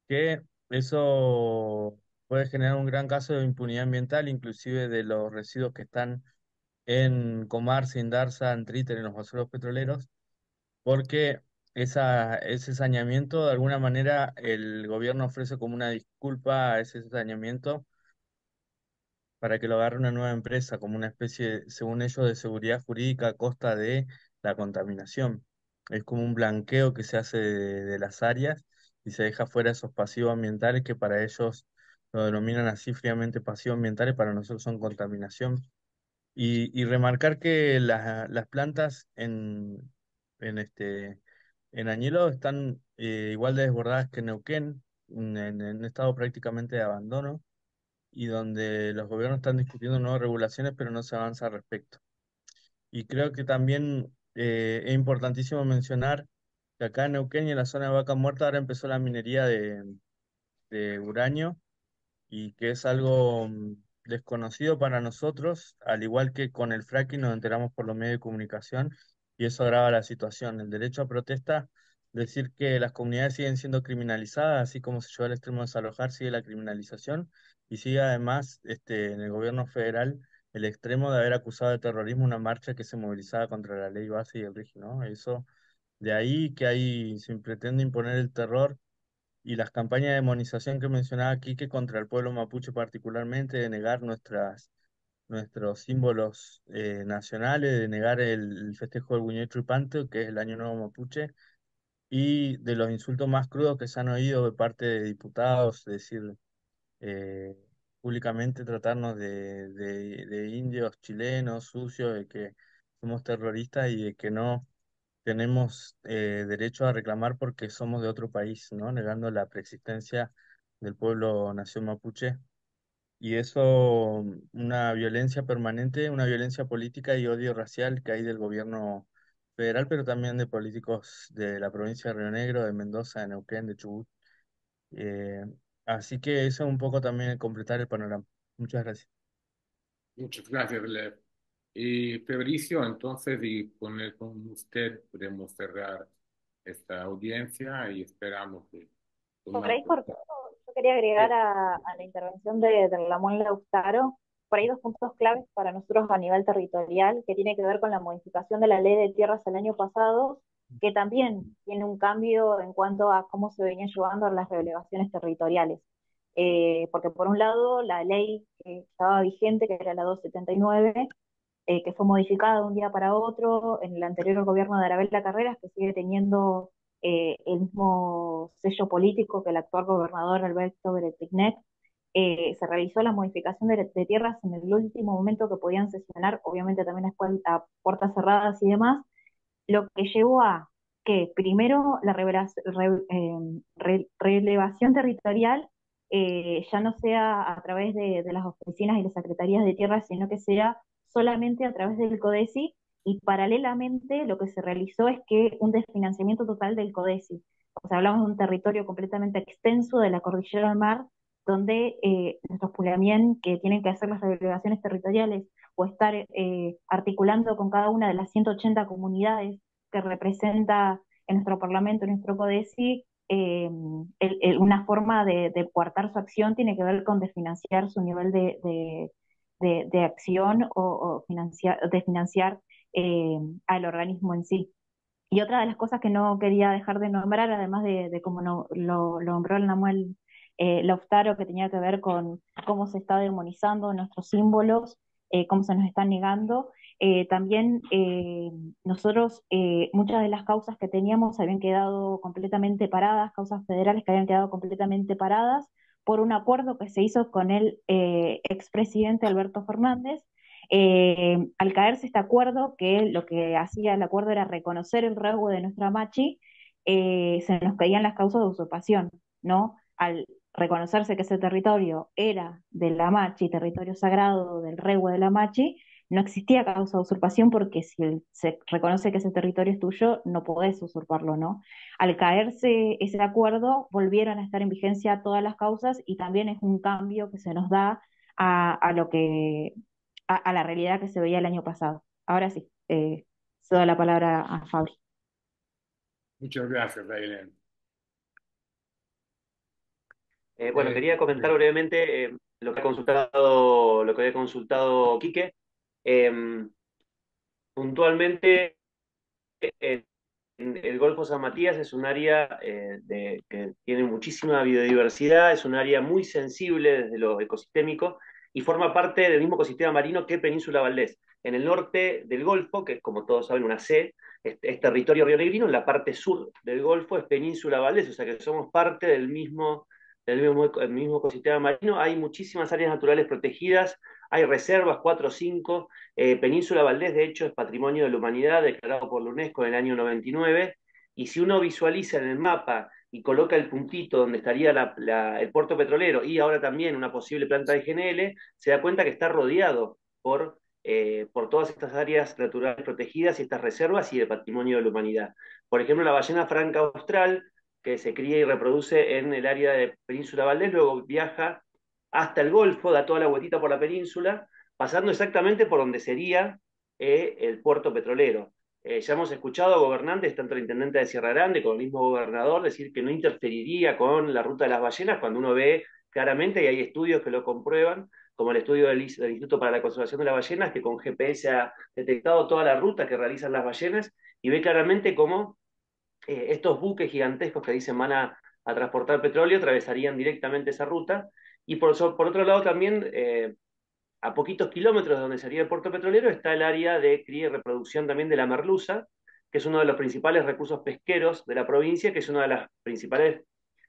que eso puede generar un gran caso de impunidad ambiental, inclusive de los residuos que están en Comarsa, Indarsa, en Tríter, en los basureros petroleros, porque ese saneamiento, de alguna manera, el gobierno ofrece como una disculpa a ese saneamiento para que lo agarre una nueva empresa, como una especie, según ellos, de seguridad jurídica a costa de la contaminación. Es como un blanqueo que se hace de las áreas y se deja fuera esos pasivos ambientales que para ellos lo denominan así fríamente pasivos ambientales, para nosotros son contaminación. Y remarcar que las plantas en Añelo están igual de desbordadas que en Neuquén, en estado prácticamente de abandono, y donde los gobiernos están discutiendo nuevas regulaciones, pero no se avanza al respecto. Y creo que también es importantísimo mencionar que acá en Neuquén y en la zona de Vaca Muerta ahora empezó la minería de uranio, y que es algo desconocido para nosotros, al igual que con el fracking nos enteramos por los medios de comunicación, y eso agrava la situación. El derecho a protesta, decir que las comunidades siguen siendo criminalizadas, así como se llevó al extremo de desalojar, sigue la criminalización, y sigue además en el gobierno federal el extremo de haber acusado de terrorismo una marcha que se movilizaba contra la ley base y el régimen, ¿no? Eso, de ahí que ahí se pretende imponer el terror y las campañas de demonización que mencionaba aquí, que contra el pueblo mapuche particularmente, de negar nuestros símbolos nacionales, de negar el festejo del Buñuel Chupanto, que es el Año Nuevo Mapuche, y de los insultos más crudos que se han oído de parte de diputados, es decir, eh, públicamente tratarnos de indios chilenos, sucios, de que somos terroristas y de que no tenemos derecho a reclamar porque somos de otro país, ¿no? Negando la preexistencia del pueblo nación mapuche. Y eso, una violencia permanente, una violencia política y odio racial que hay del gobierno federal, pero también de políticos de la provincia de Río Negro, de Mendoza, de Neuquén, de Chubut. Eh, Así que eso es un poco también completar el panorama. Muchas gracias. Muchas gracias, Lev. Y Fabricio, entonces, y con usted podemos cerrar esta audiencia y esperamos que con Por más... ahí cortó. Yo quería quería agregar a la intervención de Ramón Lautaro, por ahí dos puntos claves para nosotros a nivel territorial, que tiene que ver con la modificación de la ley de tierras el año pasado, que también tiene un cambio en cuanto a cómo se venían llevando las relevaciones territoriales. Porque por un lado, la ley que estaba vigente, que era la 279, que fue modificada de un día para otro en el anterior gobierno de Arabella Carreras, que sigue teniendo el mismo sello político que el actual gobernador Alberto Berettignet. Se realizó la modificación de tierras en el último momento que podían sesionar, obviamente también después a puertas cerradas y demás, lo que llevó a que primero la relevación territorial ya no sea a través de las oficinas y las secretarías de tierras, sino que sea solamente a través del CODESI, y paralelamente lo que se realizó es que un desfinanciamiento total del CODESI. O sea, hablamos de un territorio completamente extenso de la cordillera del mar, donde nuestros pulamien que tienen que hacer las delegaciones territoriales o estar articulando con cada una de las 180 comunidades que representa en nuestro Parlamento, en nuestro CODESI, una forma de coartar su acción tiene que ver con desfinanciar su nivel de acción o de financiar al organismo en sí. Y otra de las cosas que no quería dejar de nombrar, además de cómo no, lo nombró el Namuel Lautaro, que tenía que ver con cómo se está demonizando nuestros símbolos, cómo se nos están negando, también nosotros, muchas de las causas que teníamos habían quedado completamente paradas, causas federales que habían quedado completamente paradas por un acuerdo que se hizo con el expresidente Alberto Fernández. Al caerse este acuerdo, que lo que hacía el acuerdo era reconocer el regue de nuestra Machi, se nos caían las causas de usurpación, ¿no? Al reconocerse que ese territorio era de la Machi, territorio sagrado del regue de la Machi, no existía causa de usurpación, porque si se reconoce que ese territorio es tuyo, no podés usurparlo, ¿no? Al caerse ese acuerdo, volvieron a estar en vigencia todas las causas, y también es un cambio que se nos da a lo que a la realidad que se veía el año pasado. Ahora sí, cedo la palabra a Fabri. Muchas gracias, Ailén. Bueno, quería comentar brevemente lo que había consultado Quique. Puntualmente, el Golfo San Matías es un área que tiene muchísima biodiversidad, es un área muy sensible desde lo ecosistémico y forma parte del mismo ecosistema marino que Península Valdés. En el norte del Golfo, que es como todos saben una C, es territorio rionegrino, en la parte sur del Golfo es Península Valdés, o sea que somos parte del mismo ecosistema marino. Hay muchísimas áreas naturales protegidas, hay reservas, 4 o 5. Península Valdés, de hecho, es Patrimonio de la Humanidad declarado por la UNESCO en el año 99, y si uno visualiza en el mapa y coloca el puntito donde estaría el puerto petrolero y ahora también una posible planta de GNL, se da cuenta que está rodeado por todas estas áreas naturales protegidas y estas reservas y de Patrimonio de la Humanidad. Por ejemplo, la ballena franca austral, que se cría y reproduce en el área de Península Valdés, luego viaja hasta el Golfo, da toda la vueltita por la península, pasando exactamente por donde sería el puerto petrolero. Ya hemos escuchado a gobernantes, tanto el intendente de Sierra Grande como el mismo gobernador, decir que no interferiría con la ruta de las ballenas, cuando uno ve claramente, y hay estudios que lo comprueban, como el estudio del Instituto para la Conservación de las Ballenas, que con GPS ha detectado toda la ruta que realizan las ballenas, y ve claramente cómo estos buques gigantescos que dicen van a transportar petróleo atravesarían directamente esa ruta. Y por otro lado también, a poquitos kilómetros de donde sería el puerto petrolero, está el área de cría y reproducción también de la merluza, que es uno de los principales recursos pesqueros de la provincia, que es una de las principales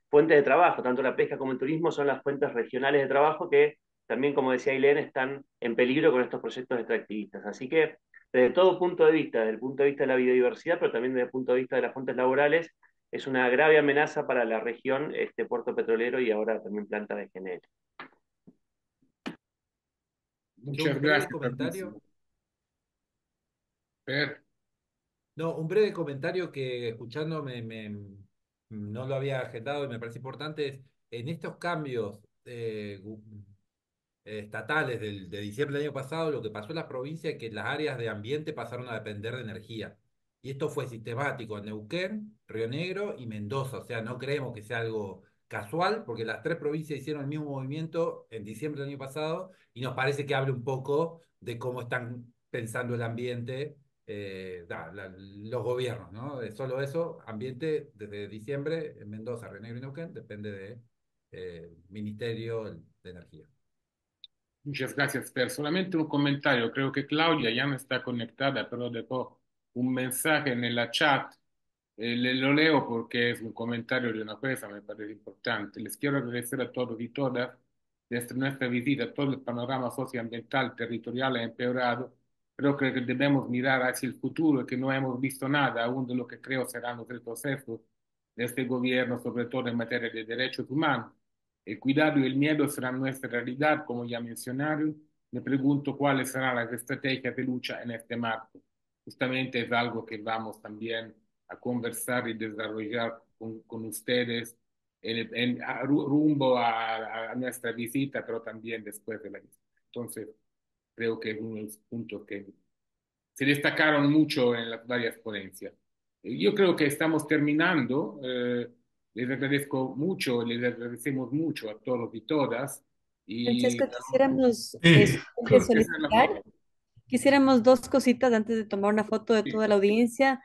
fuentes de trabajo. Tanto la pesca como el turismo son las fuentes regionales de trabajo que también, como decía Ailén, están en peligro con estos proyectos extractivistas. Así que, desde todo punto de vista, desde el punto de vista de la biodiversidad, pero también desde el punto de vista de las fuentes laborales, es una grave amenaza para la región, este puerto petrolero y ahora también planta de GNL. Yo Muchas un breve gracias, comentario. Fabricio. Per. No, un breve comentario que escuchando no lo había agendado y me parece importante es, en estos cambios estatales de diciembre del año pasado, lo que pasó en las provincias es que las áreas de ambiente pasaron a depender de energía. Y esto fue sistemático en Neuquén, Río Negro y Mendoza. O sea, no creemos que sea algo casual, porque las tres provincias hicieron el mismo movimiento en diciembre del año pasado y nos parece que habla un poco de cómo están pensando el ambiente los gobiernos, ¿no? Solo eso, ambiente desde diciembre en Mendoza, Río Negro y Neuquén, depende del Ministerio de Energía. Muchas gracias, Fer. Solamente un comentario. Creo que Claudia ya no está conectada, pero dejó un mensaje en la chat. Lo leo porque es un comentario de una jueza, me parece importante. Les quiero agradecer a todos y todas desde nuestra visita. Todo el panorama socioambiental territorial ha empeorado. Creo que debemos mirar hacia el futuro y que no hemos visto nada aún de lo que creo serán los retrocesos de este gobierno, sobre todo en materia de derechos humanos. El cuidado y el miedo serán nuestra realidad, como ya mencionaron. Me pregunto cuáles serán las estrategias de lucha en este marco. Justamente es algo que vamos también a conversar y desarrollar con ustedes rumbo a nuestra visita, pero también después de la visita. Entonces, creo que es uno de los puntos que se destacaron mucho en las varias ponencias. Yo creo que estamos terminando. Les agradezco mucho, les agradecemos mucho a todos y todas. Y Francesco, quisiéramos Sí, claro. solicitar, quisiéramos dos cositas antes de tomar una foto de Sí. toda la audiencia.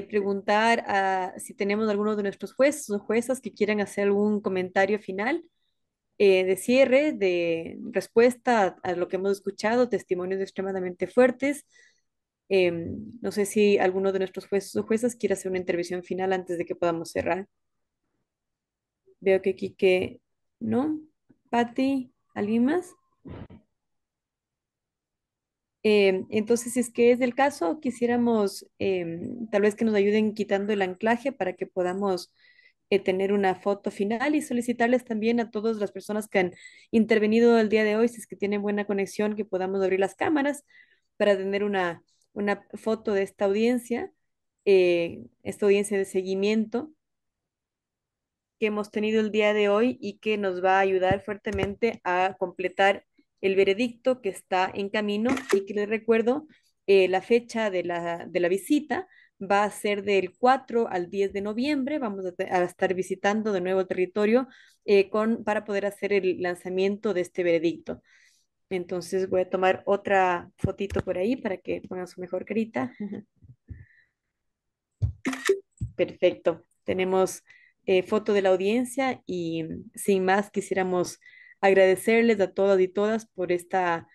Preguntar si tenemos algunos de nuestros jueces o juezas que quieran hacer algún comentario final de cierre, de respuesta a lo que hemos escuchado, testimonios extremadamente fuertes. No sé si alguno de nuestros jueces o juezas quiere hacer una intervención final antes de que podamos cerrar. Veo que Quique, ¿no? Patti, ¿alguien más? Entonces, si es que es el caso, quisiéramos tal vez que nos ayuden quitando el anclaje para que podamos tener una foto final y solicitarles también a todas las personas que han intervenido el día de hoy, si es que tienen buena conexión, que podamos abrir las cámaras para tener una foto de esta audiencia de seguimiento que hemos tenido el día de hoy y que nos va a ayudar fuertemente a completar el veredicto que está en camino y que les recuerdo, la fecha de la visita va a ser del 4 al 10 de noviembre. Vamos a estar visitando de nuevo el territorio para poder hacer el lanzamiento de este veredicto. Entonces voy a tomar otra fotito por ahí para que pongan su mejor carita. Perfecto. Tenemos foto de la audiencia y sin más quisiéramos agradecerles a todas y todas por esta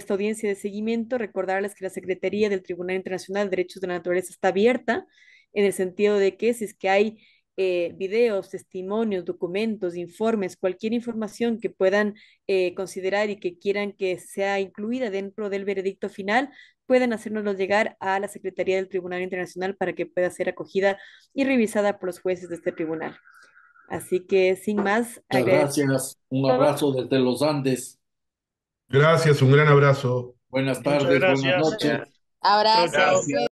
audiencia de seguimiento. Recordarles que la Secretaría del Tribunal Internacional de Derechos de la Naturaleza está abierta en el sentido de que si es que hay videos, testimonios, documentos, informes, cualquier información que puedan considerar y que quieran que sea incluida dentro del veredicto final, pueden hacérnoslo llegar a la Secretaría del Tribunal Internacional para que pueda ser acogida y revisada por los jueces de este tribunal. Así que sin más, Muchas agradezco gracias. Un a todos. abrazo desde los Andes. Gracias, un gran abrazo. Buenas Muchas tardes, buenas gracias. noches. Abrazo. Gracias.